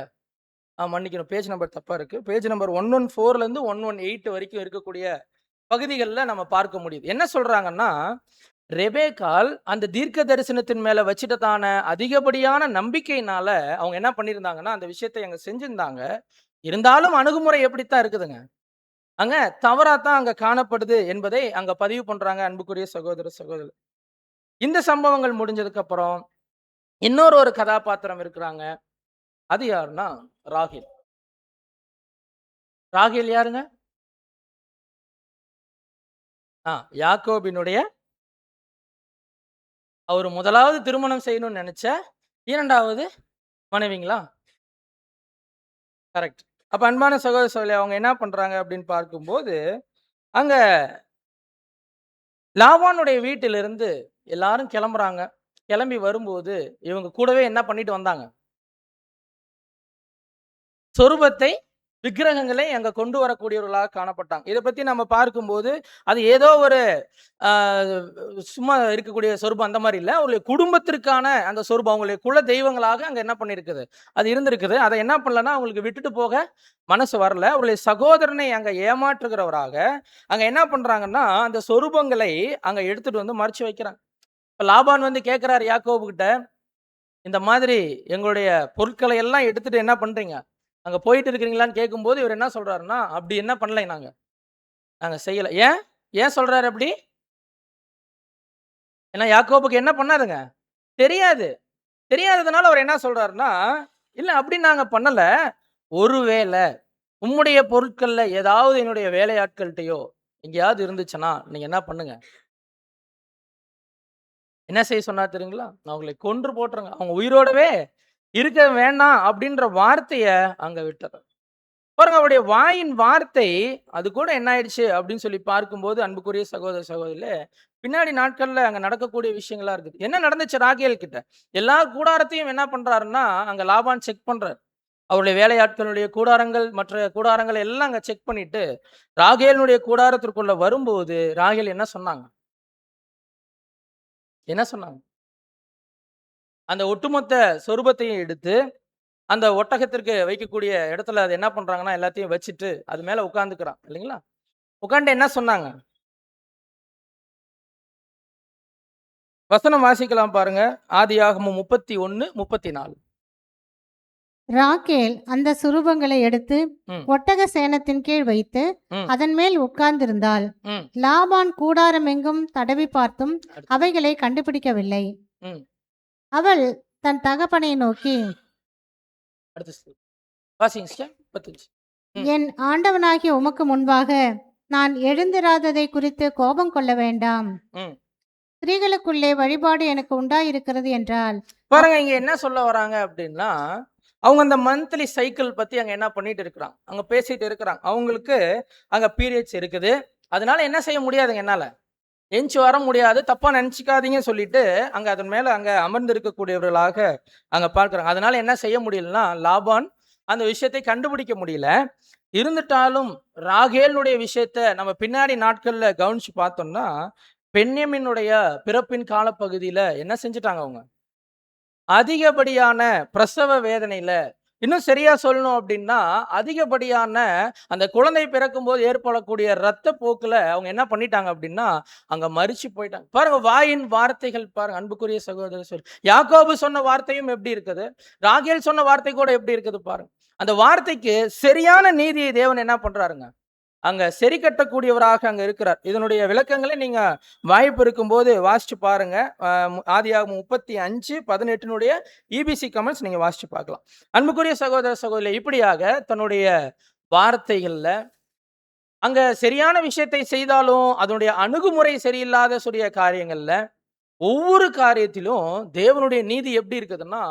மன்னிக்கணும், பேஜ் நம்பர் தப்பா இருக்கு, பேஜ் நம்பர் 114ல இருந்து 118 வரைக்கும் இருக்கக்கூடிய பகுதிகளில் நம்ம பார்க்க முடியுது. என்ன சொல்றாங்கன்னா, ரெபேக்காள் அந்த தீர்க்க தரிசனத்தின் மேல வச்சிட்டதான அதிகப்படியான நம்பிக்கையினால அவங்க என்ன பண்ணியிருந்தாங்கன்னா, அந்த விஷயத்தை அங்க செஞ்சிருந்தாங்க. இருந்தாலும் அணுகுமுறை எப்படித்தான் இருக்குதுங்க, அங்க தவறாத்தான் அங்க காணப்படுது என்பதை அங்க பதிவு பண்றாங்க. அன்புக்குரிய சகோதர சகோதரி, இந்த சம்பவங்கள் முடிஞ்சதுக்கு அப்புறம் ஒரு கதாபாத்திரம் இருக்கிறாங்க. அது யாருன்னா ராகேல். ராகேல் யாருங்க? யாக்கோபினுடைய அவர் முதலாவது திருமணம் செய்யணும்னு நினைச்ச 2வது மனைவிங்களா? கரெக்ட். அப்ப அன்பான சகோதர சகோதரி, அவங்க என்ன பண்றாங்க அப்படின்னு பார்க்கும்போது, அங்க லாபானுடைய வீட்டிலிருந்து எல்லாரும் கிளம்புறாங்க. கிளம்பி வரும்போது இவங்க கூடவே என்ன பண்ணிட்டு வந்தாங்க, சொரூபத்தை விக்கிரகங்களை அங்க கொண்டு வரக்கூடியவர்களாக காணப்பட்டாங்க. இதை பத்தி நம்ம பார்க்கும்போது அது ஏதோ ஒரு சும்மா இருக்கக்கூடிய சொரூபம் அந்த மாதிரி இல்லை. அவருடைய குடும்பத்திற்கான அந்த சொரூபம், அவங்களுடைய குல தெய்வங்களாக அங்க என்ன பண்ணிருக்குது, அது இருந்திருக்குது. அதை என்ன பண்ணலன்னா அவங்களுக்கு விட்டுட்டு போக மனசு வரல. அவருடைய சகோதரனை அங்க ஏமாற்றுகிறவராக அங்க என்ன பண்றாங்கன்னா அந்த சொரூபங்களை அங்க எடுத்துட்டு வந்து மறைச்சு வைக்கிறாங்க. இப்ப லாபான் வந்து கேட்கிறாரு யாக்கோபு கிட்ட, இந்த மாதிரி எங்களுடைய பொருட்களை எல்லாம் எடுத்துட்டு என்ன பண்றீங்க, அங்க போயிட்டு இருக்கிறீங்களான்னு கேட்கும்போது இவர் என்ன சொல்றாருன்னா, அப்படி என்ன பண்ணலை நாங்க நாங்க செய்யல. ஏன் ஏன் சொல்றாரு அப்படி? ஏன்னா யாக்கோபுக்கு என்ன பண்ணாதுங்க தெரியாது. தெரியாததுனால அவர் என்ன சொல்றாருன்னா, இல்ல அப்படி நாங்க பண்ணல. ஒருவேளை உம்முடைய பொருட்கள்ல ஏதாவது என்னுடைய வேலையாட்கள்கிட்டயோ எங்கேயாவது இருந்துச்சுன்னா நீங்க என்ன பண்ணுங்க, என்ன செய்ய சொன்னா தெரியுங்களா, நான் உங்களை கொன்று போட்டுருங்க, அவங்க உயிரோடவே இருக்க வேண்டாம் அப்படின்ற வார்த்தைய அங்க விட்டுற பாருங்க. அவருடைய வாயின் வார்த்தை அது கூட என்ன ஆயிடுச்சு அப்படின்னு சொல்லி பார்க்கும்போது, அன்புக்குரிய சகோதர சகோதரிலே, பின்னாடி நாட்கள்ல அங்க நடக்கக்கூடிய விஷயங்களா இருக்குது. என்ன நடந்துச்சு ராகேல் கிட்ட? எல்லா கூடாரத்தையும் என்ன பண்றாருன்னா அங்க லாபான் செக் பண்றாரு. அவருடைய வேலையாட்களுடைய கூடாரங்கள், மற்ற கூடாரங்கள் எல்லாம் அங்க செக் பண்ணிட்டு ராகேலுடைய கூடாரத்திற்குள்ள வரும்போது ராகேல் என்ன சொன்னாங்க, என்ன சொன்னாங்க? அந்த ஒட்டுமொத்த சொரூபத்தையும் எடுத்து அந்த ஒட்டகத்திற்கு வைக்கக்கூடிய இடத்துல அது என்ன பண்றாங்கன்னா எல்லாத்தையும் வச்சுட்டு அது மேல உட்கார்ந்துக்கிறான் இல்லைங்களா? உட்கார்ந்து என்ன சொன்னாங்க? வசனம் வாசிக்கலாம் பாருங்க. ஆதியாகமம் 31:34. ராகேல் அந்த சுரூபங்களை எடுத்து ம். ஒட்டக சேணத்தின் கீழ் வைத்து ம். அதன் மேல் உட்கார்ந்திருந்தாள். ம். லாபான் கூடாரம் எங்கும் தடவி பார்த்தும் அவைகளை கண்டுபிடிக்கவில்லை. ம். அவள் தன் தகப்பனை நோக்கி, அடுத்து வாசிங்க சிஸ்டர். 35. ம். என் ஆண்டவனாகிய உமக்கு முன்பாக நான் எழுந்திராததை குறித்து கோபம் கொள்ள வேண்டாம். ம். ஸ்திரீகளுக்குள்ளே வழிபாடு எனக்கு உண்டாயிருக்கிறது என்றால் பாருங்க இங்க என்ன சொல்ல வராங்க அப்படின்னா, அவங்க அந்த மந்த்லி சைக்கிள் பத்தி அங்க என்ன பண்ணிட்டு இருக்கிறாங்க, அங்க பேசிட்டு இருக்கிறாங்க. அவங்களுக்கு அங்க பீரியட்ஸ் இருக்குது. அதனால என்ன செய்ய முடியாதுங்க, என்னால எஞ்சி வர முடியாது, தப்பா நினைச்சுக்காதீங்க சொல்லிட்டு அங்க அதன் மேல அங்க அமர்ந்து இருக்கக்கூடியவர்களாக அங்க பார்க்கிறாங்க. அதனால என்ன செய்ய முடியலன்னா லாபான் அந்த விஷயத்தை கண்டுபிடிக்க முடியல. இருந்துட்டாலும் ராகேலுடைய விஷயத்த நம்ம பின்னாடி நாட்கள்ல கவனிச்சு பார்த்தோம்னா, பென்யமீனுடைய பிறப்பின் காலப்பகுதியில என்ன செஞ்சுட்டாங்க அவங்க, அதிகப்படியான பிரசவ வேதனையில, இன்னும் சரியா சொல்லணும் அப்படின்னா அதிகப்படியான அந்த குழந்தை பிறக்கும் போது ஏற்படக்கூடிய இரத்த போக்குல அவங்க என்ன பண்ணிட்டாங்க அப்படின்னா அங்க மரிச்சு போயிட்டாங்க. பாருங்க வாயின் வார்த்தைகள் பாருங்க அன்புக்குரிய சகோதரர் சொல். யாக்கோபு சொன்ன வார்த்தையும் எப்படி இருக்குது, ராகேல் சொன்ன வார்த்தை கூட எப்படி இருக்குது பாருங்க. அந்த வார்த்தைக்கு சரியான நீதியை தேவன் என்ன பண்றாருங்க, அங்க சரி கட்டக்கூடியவராக அங்க இருக்கிறார். இதனுடைய விளக்கங்களை நீங்க வாய்ப்பு இருக்கும்போது வாசிச்சு பாருங்க. ஆதியாகமம் 35:18 EBC கமெண்ட்ஸ் நீங்க வாசிச்சு பார்க்கலாம். அன்புக்குரிய சகோதர சகோதரி, இப்படியாக தன்னுடைய வார்த்தைகள்ல அங்க சரியான விஷயத்தை செய்தாலும் அதனுடைய அணுகுமுறை சரியில்லாத சொல்லிய காரியங்கள்ல ஒவ்வொரு காரியத்திலும் தேவனுடைய நீதி எப்படி இருக்குதுன்னா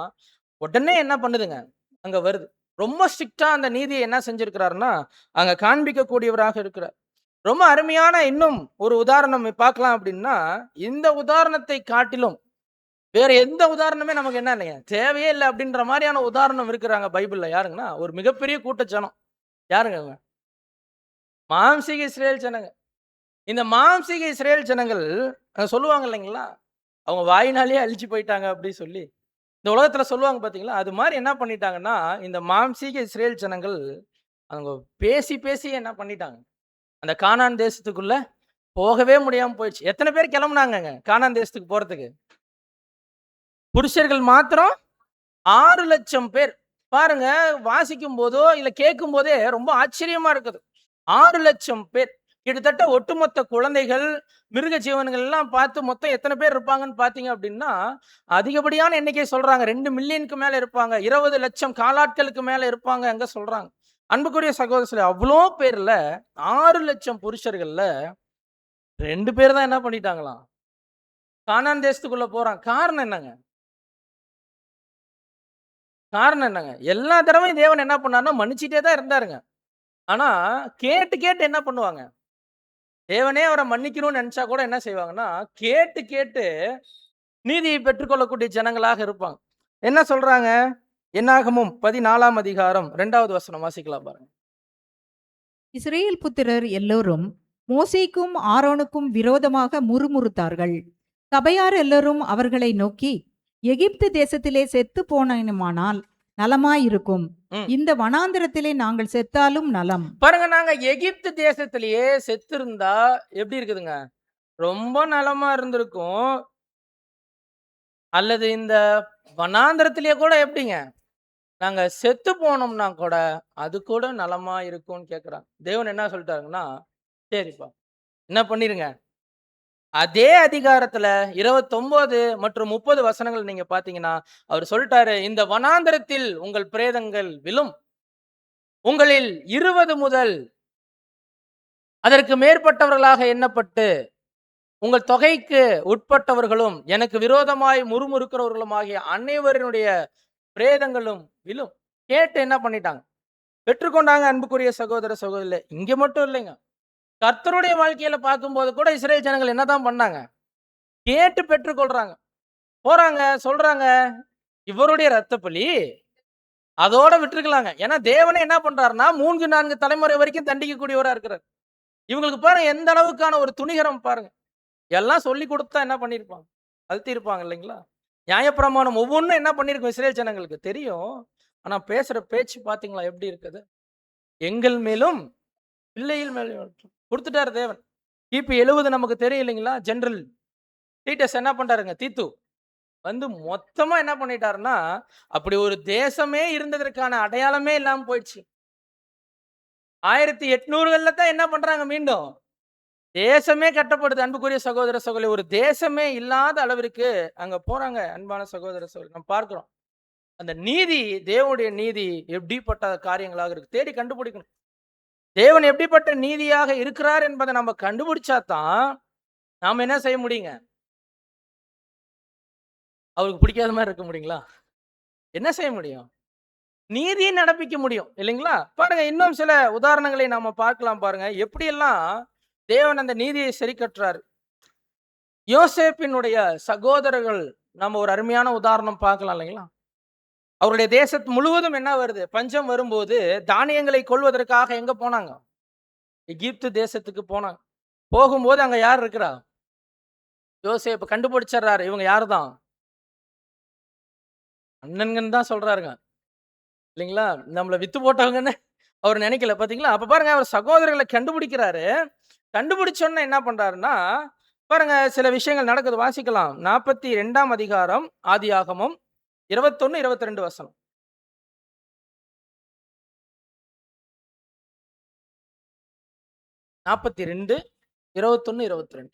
உடனே என்ன பண்ணுதுங்க, அங்க வருது. ரொம்ப ஸ்ட்ரிக்டா அந்த நீதியை என்ன செஞ்சிருக்கிறாருன்னா அங்க காண்பிக்கக்கூடியவராக இருக்கிறார். ரொம்ப அருமையான இன்னும் ஒரு உதாரணம் பார்க்கலாம் அப்படின்னா, இந்த உதாரணத்தை காட்டிலும் வேற எந்த உதாரணமே நமக்கு என்ன இல்லைங்க, தேவையே இல்லை அப்படின்ற மாதிரியான உதாரணம் இருக்கிறாங்க பைபிள்ல. யாருங்கன்னா ஒரு மிகப்பெரிய கூட்ட ஜனம். யாருங்க அவங்க? மாம்சீக இஸ்ரேல் ஜனங்க. இந்த மாம்சீக இஸ்ரேல் ஜனங்கள் சொல்லுவாங்க இல்லைங்களா, அவங்க வாயினாலேயே அழிச்சு போயிட்டாங்க அப்படி சொல்லி இந்த உலகத்துல சொல்லுவாங்க பாத்தீங்களா, அது மாதிரி என்ன பண்ணிட்டாங்கன்னா இந்த மாம்சீக இஸ்ரேல் ஜனங்கள் அவங்க பேசி பேசி என்ன பண்ணிட்டாங்க, அந்த கானான் தேசத்துக்குள்ள போகவே முடியாம போயிடுச்சு. எத்தனை பேர் கிளம்புனாங்க கானான் தேசத்துக்கு போறதுக்கு? புருஷர்கள் மாத்திரம் 6 லட்சம் பேர். பாருங்க, வாசிக்கும் போதோ இல்ல கேட்கும் போதே ரொம்ப ஆச்சரியமா இருக்குது. 6 லட்சம் பேர், கிட்டத்தட்ட ஒட்டுமொத்த குழந்தைகள் மிருக ஜீவன்கள் எல்லாம் பார்த்து மொத்தம் எத்தனை பேர் இருப்பாங்கன்னு பாத்தீங்க அப்படின்னா அதிகப்படியான எண்ணிக்கை சொல்றாங்க. 2 மில்லியனுக்கு மேல இருப்பாங்க. 20 லட்சம் காலாட்களுக்கு மேல இருப்பாங்க அங்க சொல்றாங்க. அன்புக்குரிய சகோதரர்களே, அவ்வளோ பேர்ல 6 லட்சம் புருஷர்கள்ல 2 பேர் தான் என்ன பண்ணிட்டாங்களாம், கானான் தேசத்துக்குள்ள போறாங்க. காரணம் என்னங்க? காரணம் என்னங்க? எல்லா தடவையும் தேவன் என்ன பண்ணாருன்னா மன்னிச்சிட்டே தான் இருந்தாருங்க. ஆனா கேட்டு கேட்டு என்ன பண்ணுவாங்க, தேவனே அவரை மன்னிக்கணும்னு நினைச்சா கூட என்ன செய்வாங்கன்னா கேட்டு கேட்டு நீதியை பெற்றுக்கொள்ளக்கூடிய ஜனங்களாக இருப்பாங்க. என்ன சொல்றாங்க? என்னாகமும் 14 அதிகாரம் 2வது வசனம் வாசிக்கலாம் பாருங்க. இஸ்ரேல் புத்திரர் எல்லோரும் மோசேக்கும் ஆரோனுக்கும் விரோதமாக முறுமுறுத்தார்கள். சபையார் எல்லோரும் அவர்களை நோக்கி, எகிப்து தேசத்திலே செத்து போனோமானால் நலமாயிருக்கும். ம். இந்த வனாந்திரத்திலே நாங்கள் செத்தாலும் நலம். பாருங்க, நாங்க எகிப்து தேசத்திலேயே செத்து இருந்தா எப்படி இருக்குதுங்க? ரொம்ப நலமா இருந்திருக்கும். அல்லது இந்த வனாந்திரத்திலேயே கூட எப்படிங்க? நாங்க செத்து போனோம்னா கூட அது கூட நலமா இருக்கும்னு கேட்குறாங்க. தேவன் என்ன சொல்லிட்டாருங்கன்னா, சரிப்பா என்ன பண்ணிருங்க. அதே அதிகாரத்துல 29 மற்றும் 30 வசனங்கள் நீங்க பார்த்தீங்கன்னா, அவர் சொல்லிட்டாரு, இந்த வனாந்திரத்தில் உங்கள் பிரேதங்கள் விழும். உங்களில் 20 முதல் அதற்கு மேற்பட்டவர்களாக எண்ணப்பட்டு உங்கள் தொகைக்கு உட்பட்டவர்களும் எனக்கு விரோதமாய் முறுமுறுக்கிறவர்களுமாகிய அனைவருடைய பிரேதங்களும் விழும். கேட்டு என்ன பண்ணிட்டாங்க? பெற்றுக்கொண்டாங்க. அன்புக்குரிய சகோதர சகோதரிகளே, இங்க மட்டும் இல்லைங்க, கர்த்தருடைய வாழ்க்கையில பார்க்கும்போது கூட இஸ்ரேல் ஜனங்கள் என்னதான் பண்ணாங்க? கேட்டு பெற்றுக்கொள்றாங்க. போறாங்க, சொல்றாங்க, இவருடைய இரத்த பலி அதோட விட்டுருக்கலாங்க. ஏன்னா தேவனே என்ன பண்றாருன்னா 3 4 தலைமுறை வரைக்கும் தண்டிக்கக்கூடியவரா இருக்கிறார். இவங்களுக்கு பாருங்க எந்த அளவுக்கான ஒரு துணிகரம் பாருங்க. எல்லாம் சொல்லி கொடுத்தா என்ன பண்ணியிருப்பாங்க? அழுத்திருப்பாங்க இல்லைங்களா? நியாயப்பிரமாணம் ஒவ்வொன்றும் என்ன பண்ணியிருக்கும் இஸ்ரேல் ஜனங்களுக்கு தெரியும். ஆனா பேசுற பேச்சு பார்த்தீங்களா எப்படி இருக்குது? எங்கள் மேலும் பிள்ளைகள் மேலும் கொடுத்துட்டாரு தேவன். கிபி 70 நமக்கு தெரியும் இல்லைங்களா? ஜெனரல் டீட்டஸ் என்ன பண்றாருங்க? தீத்து வந்து மொத்தமா என்ன பண்ணிட்டாருன்னா, அப்படி ஒரு தேசமே இருந்ததற்கான அடையாளமே இல்லாம போயிடுச்சு. 1800கள்ல தான் என்ன பண்றாங்க மீண்டும்? தேசமே கட்டப்படுது. அன்புக்குரிய சகோதர சகோதரி, ஒரு தேசமே இல்லாத அளவிற்கு அங்க போறாங்க. அன்பான சகோதர சகோதரி, நம்ம பார்க்கிறோம். அந்த நீதி, தேவனுடைய நீதி எப்படிப்பட்ட காரியங்களாக இருக்கு தேடி கண்டுபிடிக்கணும். தேவன் எப்படிப்பட்ட நீதியாக இருக்கிறார் என்பதை நம்ம கண்டுபிடிச்சா தான் நாம என்ன செய்ய முடியுங்க? அவருக்கு பிடிக்காத மாதிரி இருக்க முடியுங்களா? என்ன செய்ய முடியும்? நீதியை நடப்பிக்க முடியும் இல்லைங்களா? பாருங்க, இன்னும் சில உதாரணங்களை நாம பார்க்கலாம் பாருங்க. எப்படியெல்லாம் தேவன் அந்த நீதியை சரி கட்டுறாரு. யோசேப்பினுடைய சகோதரர்கள் நம்ம ஒரு அருமையான உதாரணம் பார்க்கலாம் இல்லைங்களா? அவருடைய தேசத்து முழுவதும் என்ன வருது? பஞ்சம் வரும்போது தானியங்களை கொள்வதற்காக எங்க போனாங்க? எகிப்து தேசத்துக்கு போனாங்க. போகும்போது அங்க யார் இருக்கிறா? யோசேப்பு கண்டுபிடிச்சிடுறாரு. இவங்க யாருதான்? அண்ணன்கன்னு தான் சொல்றாருங்க இல்லைங்களா? நம்மள வித்து போட்டவங்கன்னு அவர் நினைக்கல பாத்தீங்களா? அப்ப பாருங்க, அவர் சகோதரர்களை கண்டுபிடிக்கிறாரு. கண்டுபிடிச்சோன்னு என்ன பண்றாருன்னா, பாருங்க சில விஷயங்கள் நடக்குது. வாசிக்கலாம். 42ஆம் அதிகாரம் ஆதியாகமம் 21, 22 வசனம். 42, 21, 22.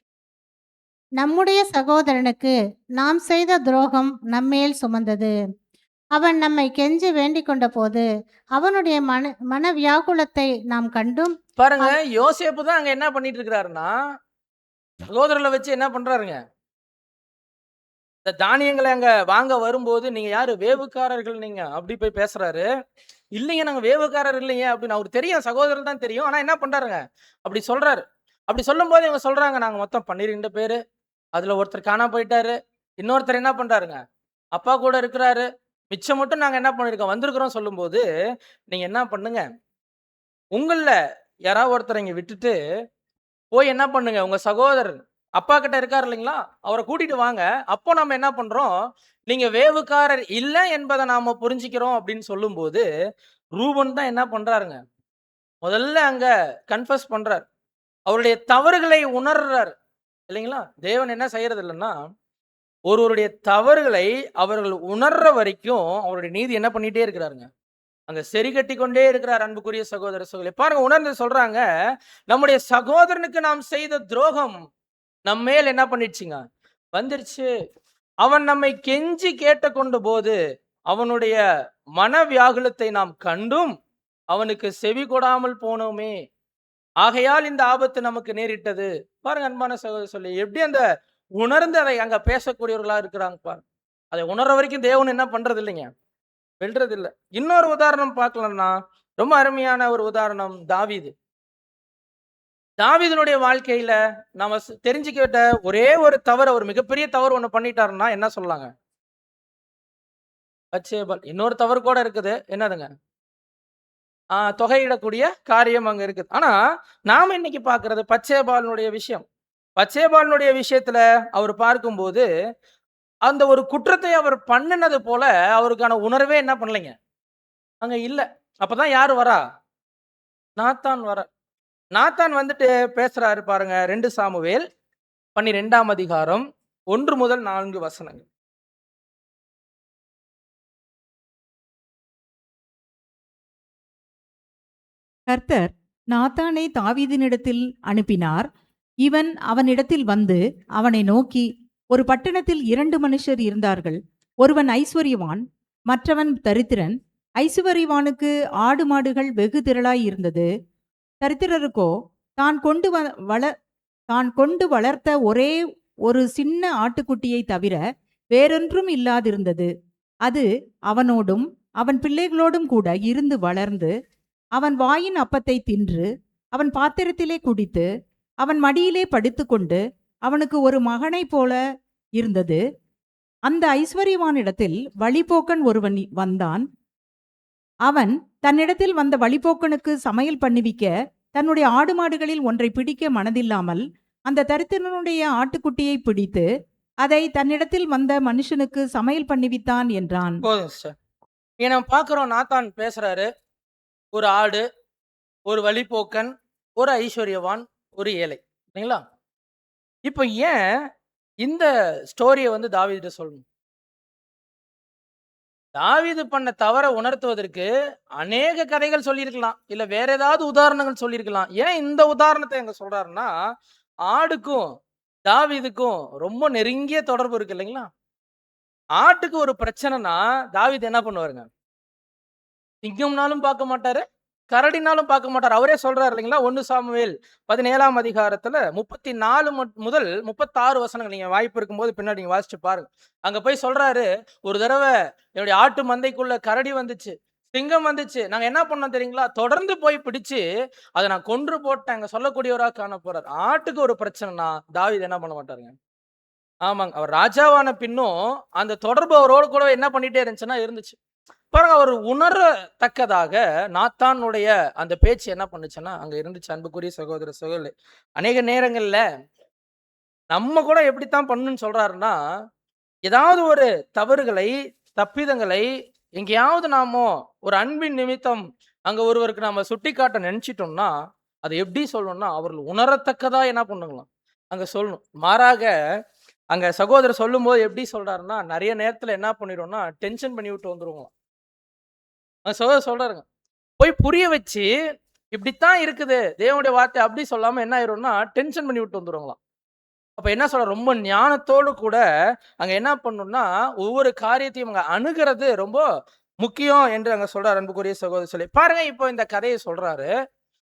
நம்முடைய சகோதரனுக்கு நாம் செய்த துரோகம் நம்மேல் சுமந்தது. அவன் நம்மை கெஞ்சி வேண்டிக் கொண்டபோது அவனுடைய மன வியாகுலத்தை நாம் கண்டும் பாருங்க, யோசேப்பு தான் அங்க என்ன பண்ணிட்டு இருக்கிறாருன்னா, சகோதரர்களை வச்சு என்ன பண்றாருங்க? இந்த தானியங்களை அங்க வாங்க வரும்போது, நீங்க யாரு? வேவுக்காரர்கள் நீங்க அப்படி போய் பேசுறாரு. இல்லைங்க, நாங்க வேவுக்காரர் இல்லைங்க அப்படின்னு அவருக்கு தெரியும். சகோதரர் தான் தெரியும். ஆனா என்ன பண்றாருங்க? அப்படி சொல்றாரு. அப்படி சொல்லும்போது இவங்க சொல்றாங்க, நாங்க மொத்தம் 12 பேரு. அதுல ஒருத்தர் காணாம போயிட்டாரு. இன்னொருத்தர் என்ன பண்றாருங்க? அப்பா கூட இருக்கிறாரு. மிச்சம் மட்டும் நாங்க என்ன பண்ணிருக்கோம்? வந்திருக்கிறோம் சொல்லும்போது, நீங்க என்ன பண்ணுங்க? உங்கள்ல யாராவது ஒருத்தரை இங்க விட்டுட்டு போய் என்ன பண்ணுங்க? உங்க சகோதரர் அப்பா கிட்ட இருக்காரு இல்லைங்களா? அவரை கூட்டிட்டு வாங்க. அப்போ நம்ம என்ன பண்றோம்? நீங்க வேவுக்காரர் இல்ல என்பதை நாம புரிஞ்சுக்கிறோம் அப்படின்னு சொல்லும்போது, ரூபன் தான் என்ன பண்றாருங்க? முதல்ல அங்க கன்ஃபஸ் பண்றார். அவருடைய தவறுகளை உணர்றார் இல்லைங்களா? தேவன் என்ன செய்யறது இல்லைன்னா, ஒருவருடைய தவறுகளை அவர்கள் உணர்ற வரைக்கும் அவருடைய நீதி என்ன பண்ணிட்டே இருக்கிறாருங்க? அங்க சரி கட்டி கொண்டே இருக்கிறார். அன்புக்குரிய சகோதர சகோதரி, பாருங்க, உணர்ந்து சொல்றாங்க, நம்முடைய சகோதரனுக்கு நாம் செய்த துரோகம் நம்மேல் என்ன பண்ணிடுச்சுங்க? வந்துருச்சு. அவன் நம்மை கெஞ்சி கேட்டுக்கொண்ட போது அவனுடைய மன வியாகுலத்தை நாம் கண்டும் அவனுக்கு செவி கொடாமல் போனோமே, ஆகையால் இந்த ஆபத்து நமக்கு நேரிட்டது. பாருங்க அன்பான சகோதர சொல்லி, எப்படி அந்த உணர்ந்து அதை அங்க பேசக்கூடியவர்களா இருக்கிறாங்க பாருங்க. அதை உணர்ற வரைக்கும் தேவன் என்ன பண்றது இல்லைங்க? வெல்றது இல்ல. இன்னொரு உதாரணம் பார்க்கலாம்னா, ரொம்ப அருமையான ஒரு உதாரணம் தாவீது. தாவீதுனுடைய வாழ்க்கையில நாம தெரிஞ்சுக்கிட்ட ஒரே ஒரு தவறு, ஒரு மிகப்பெரிய தவறு ஒண்ணு பண்ணிட்டாருன்னா என்ன சொல்லலாங்க? பத்சேபாள். இன்னொரு தவறு கூட இருக்குது. என்னதுங்க? தொகையிடக்கூடிய காரியம் அங்க இருக்குது. ஆனா நாம இன்னைக்கு பார்க்கிறது பத்சேபாளுடைய விஷயம். பத்சேபாளுடைய விஷயத்துல அவர் பார்க்கும்போது அந்த ஒரு குற்றத்தை அவர் பண்ணுனது போல அவருக்கான உணர்வே என்ன பண்ணலைங்க, அங்க இல்ல. அப்பதான் யாரு வரா? நாத்தான் வரா. நாத்தான் வந்துட்டு பேசுறாரு பாருங்க. 2 சாமுவேல் 12ஆம் அதிகாரம் 1 முதல் 4 வசனங்கள். கர்த்தர் நாத்தானை தாவீதினிடத்தில் அனுப்பினார். இவன் அவனிடத்தில் வந்து அவனை நோக்கி, ஒரு பட்டணத்தில் 2 மனுஷர் இருந்தார்கள். ஒருவன் ஐசுவரியவான், மற்றவன் தரித்திரன். ஐசுவரியவானுக்கு ஆடு மாடுகள் வெகு திரளாய் இருந்தது. தரித்திரருக்கோ தான் கொண்டு வளர்த்த ஒரே ஒரு சின்ன ஆட்டுக்குட்டியை தவிர வேறொன்றும் இல்லாதிருந்தது. அது அவனோடும் அவன் பிள்ளைகளோடும் கூட இருந்து வளர்ந்து அவன் வாயின் அப்பத்தை தின்று அவன் பாத்திரத்திலே குடித்து அவன் மடியிலே படுத்துக்கொண்டு அவனுக்கு ஒரு மகனைப் போல இருந்தது. அந்த ஐஸ்வர்யவானிடத்தில் வழிபோக்கன் ஒருவன் வந்தான். அவன் தன்னிடத்தில் வந்த வழிபோக்கனுக்கு சமையல் பண்ணுவிக்க தன்னுடைய ஆடு மாடுகளில் ஒன்றை பிடிக்க மனதில்லாமல் அந்த தரித்திரனுடைய ஆட்டுக்குட்டியை பிடித்து அதை தன்னிடத்தில் வந்த மனுஷனுக்கு சமையல் பண்ணுவித்தான் என்றான். போதும் சிஸ்டர். இங்க நம்ம பார்க்கிறோம், நாத்தான் பேசுறாரு. ஒரு ஆடு, ஒரு வழிபோக்கன், ஒரு ஐஸ்வர்யவான், ஒரு ஏழை. சரிங்களா? இப்ப ஏன் இந்த ஸ்டோரியை வந்து தாவீதுட்ட சொல்லணும்? தாவீது பண்ண தவற உணர்த்துவதற்கு அநேக கதைகள் சொல்லியிருக்கலாம், இல்ல வேற ஏதாவது உதாரணங்கள் சொல்லியிருக்கலாம். ஏன் இந்த உதாரணத்தை எங்க சொல்றாருன்னா, ஆடுக்கும் தாவீதுக்கும் ரொம்ப நெருங்கிய தொடர்பு இருக்கு இல்லைங்களா? ஆட்டுக்கு ஒரு பிரச்சனைனா தாவீது என்ன பண்ணுவாருங்க? சிங்கம்னாலும் பார்க்க மாட்டாரு, கரடினாலும் பார்க்க மாட்டாரு. அவரே சொல்றாரு இல்லைங்களா? 1 சாமுவேல் 17ஆம் அதிகாரத்துல 34 முதல் 36 வசனங்கள் நீங்க வாய்ப்பு இருக்கும்போது பின்னாடி நீங்க வாசிச்சு பாருங்க. அங்க போய் சொல்றாரு, ஒரு தடவை என்னுடைய ஆட்டு மந்தைக்குள்ள கரடி வந்துச்சு, சிங்கம் வந்துச்சு. நாங்க என்ன பண்ணோம் தெரியுங்களா? தொடர்ந்து போய் பிடிச்சு அதை நான் கொன்று போட்டேன். அங்க சொல்லக்கூடியவரா காண போறார். ஆட்டுக்கு ஒரு பிரச்சனைனா தாவீது என்ன பண்ண மாட்டாருங்க? ஆமாங்க. அவர் ராஜாவான பின்னும் அந்த தொடர்பு அவரோடு கூட என்ன பண்ணிட்டே இருந்துச்சுன்னா இருந்துச்சு. பாருங்க, அவர் உணரத்தக்கதாக நாத்தானுடைய அந்த பேச்சு என்ன பண்ணுச்சுன்னா அங்க இருந்துச்சு. அன்புக்குரிய சகோதர சகோதரி, அநேக நேரங்கள்ல நம்ம கூட எப்படித்தான் பண்ணணும்னு சொல்றாருன்னா, ஏதாவது ஒரு தவறுகளை, தப்பிதங்களை எங்கேயாவது நாம ஒரு அன்பின் நிமித்தம் அங்க ஒருவருக்கு நாம சுட்டி காட்ட நினைச்சிட்டோம்னா, அதை எப்படி சொல்லணும்னா அவர்கள் உணரத்தக்கதா என்ன பண்ணுங்களாம் அங்க சொல்லணும். மாறாக அங்க சகோதரர் சொல்லும்போது எப்படி சொல்றாருன்னா, நிறைய நேரத்துல என்ன பண்ணிடுவோம்னா டென்ஷன் பண்ணி விட்டு வந்துருவோம். சகோதரர் சொல்றாருங்க, போய் புரிய வச்சு இப்படித்தான் இருக்குது தேவனுடைய வார்த்தை அப்படி சொல்லாம என்ன ஆயிரும்னா டென்ஷன் பண்ணி விட்டு வந்துருவாங்களாம். அப்ப என்ன சொல்ற, ரொம்ப ஞானத்தோடு கூட அங்க என்ன பண்ணணும்னா ஒவ்வொரு காரியத்தையும் அங்க அணுகிறது ரொம்ப முக்கியம் என்று அங்க சொல்றாரு. அன்புக்குரிய சகோதரர் சொல்லி பாருங்க. இப்போ இந்த கதையை சொல்றாரு,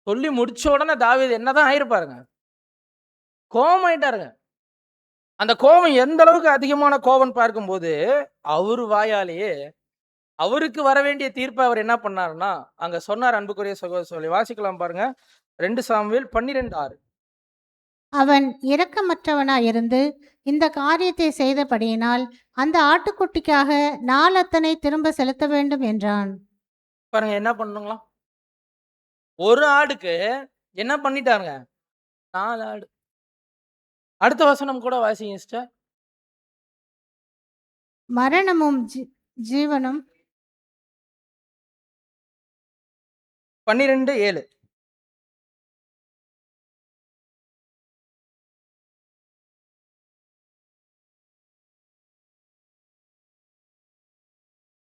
சொல்லி முடிச்ச உடனே தாவீது என்னதான் ஆயிருப்பாருங்க? கோபம் ஆயிட்டாருங்க. அந்த கோபம் எந்த அளவுக்கு அதிகமான கோபம் பார்க்கும்போது அவரு வாயாலேயே அவருக்கு வர வேண்டிய தீர்ப்பை அவர் என்ன பண்ணாருன்னா அங்க சொன்னார். அன்புக்குரிய சகோதரர் சொல்லி வாசிக்கலாம் பாருங்க. 2 சாமுவேல் 12:6. அவன் இரக்கமற்றவனாயிருந்து இந்த காரியத்தை செய்தபடியினால் அந்த ஆட்டுக்குட்டிக்காக நாளத்தனை திரும்ப செலுத்த வேண்டும் என்றான். பாருங்க என்ன பண்ணுங்களாம், ஒரு ஆடுக்கு என்ன பண்ணிட்டாருங்க? 4 ஆடு. அடுத்த வசனம் கூட வாசிங்க சிஸ்டர். மரணமும் ஜீவனும் 12:7.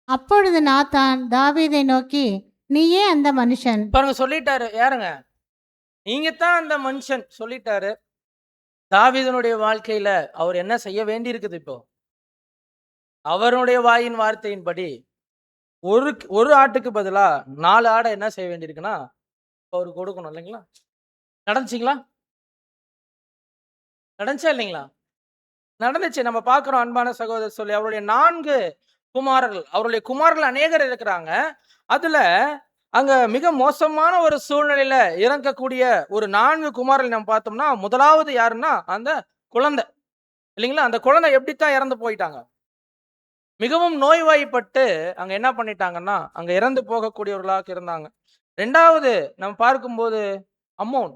அப்பொழுது நாத்தான் தாவீதை நோக்கி, நீயே அந்த மனுஷன். பாருங்க சொல்லிட்டாரு. யாருங்க? நீங்க தான் அந்த மனுஷன் சொல்லிட்டாரு. தாவீதுனுடைய வாழ்க்கையில அவர் என்ன செய்ய வேண்டி இருக்குது? இப்போ அவருடைய வாயின் வார்த்தையின்படி ஒரு ஆட்டுக்கு பதிலா 4 ஆடை என்ன செய்ய வேண்டியிருக்குன்னா அவருக்கு கொடுக்கணும் இல்லைங்களா? நடந்துச்சுங்களா? நடந்துச்சா இல்லைங்களா? நடந்துச்சு. நம்ம பார்க்கிறோம் அன்பான சகோதரர் சொல்லி அவருடைய 4 குமாரர்கள், அவருடைய குமாரர்கள் அநேகர் இருக்கிறாங்க. அதுல அங்க மிக மோசமான ஒரு சூழ்நிலையில இறங்கக்கூடிய ஒரு 4 குமாரர்கள் நம்ம பார்த்தோம்னா, முதலாவது யாருன்னா அந்த குழந்தை இல்லைங்களா? அந்த குழந்தை எப்படித்தான் இறந்து போயிட்டாங்க? மிகவும் நோய்வாய்ப்பட்டு அங்க என்ன பண்ணிட்டாங்கன்னா அங்க இறந்து போகக்கூடியவர்களாக இருந்தாங்க. ரெண்டாவது நம்ம பார்க்கும்போது அம்மோன்.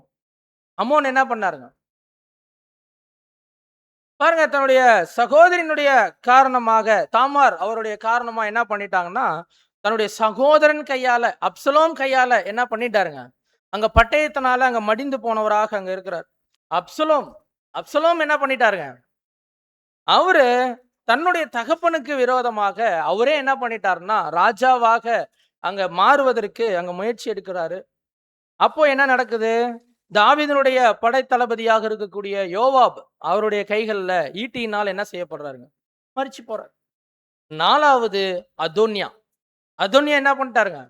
அம்மோன் என்ன பண்ணாருங்க? பாருங்க, தன்னுடைய சகோதரியினுடைய காரணமாக, தாமார் அவருடைய காரணமா என்ன பண்ணிட்டாங்கன்னா, தன்னுடைய சகோதரன் கையால, அப்சலோம் கையால என்ன பண்ணிட்டாருங்க? அங்க பட்டயத்தினால அங்க மடிந்து போனவராக அங்க இருக்கிறார். அப்சலோம் அப்சலோம் என்ன பண்ணிட்டாருங்க? அவரு தன்னுடைய தகப்பனுக்கு விரோதமாக அவரே என்ன பண்ணிட்டாருன்னா, ராஜாவாக அங்க மாறுவதற்கு அங்க முயற்சி எடுக்கிறாரு. அப்போ என்ன நடக்குது? தாவீதினுடைய படைத்தளபதியாக இருக்கக்கூடிய யோவாப் அவருடைய கைகள்ல ஈட்டியினால் என்ன செய்யப்படுறாருங்க? மரிச்சு போறார். 4வது அதோனியா. அதோனியா என்ன பண்ணிட்டாருங்க?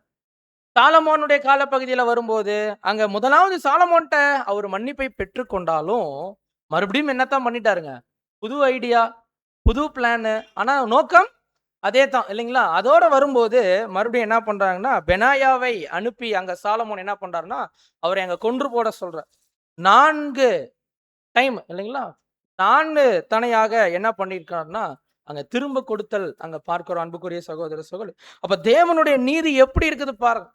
சாலமோனுடைய காலப்பகுதியில வரும்போது, அங்க முதலாவது சாலமோன்ட்ட அவர் மன்னிப்பை பெற்றுக்கொண்டாலும், மறுபடியும் என்னத்தான் பண்ணிட்டாருங்க? புது ஐடியா, புது பிளானு. ஆனா நோக்கம் அதே தான் இல்லைங்களா? அதோட வரும்போது மறுபடியும் என்ன பண்றாங்கன்னா, பெனாயாவை அனுப்பி அங்க சாலமோன் என்ன பண்றாருன்னா, அவரை அங்க கொன்று போட சொல்றார். 4 டைம் இல்லைங்களா? 4 தணையாக என்ன பண்ணியிருக்காருன்னா, அங்க திரும்ப கொடுத்தல் அங்க பார்க்கிறோம் அன்புக்குரிய சகோதர சகோதரி. அப்ப தேவனுடைய நீதி எப்படி இருக்குது பாருங்க.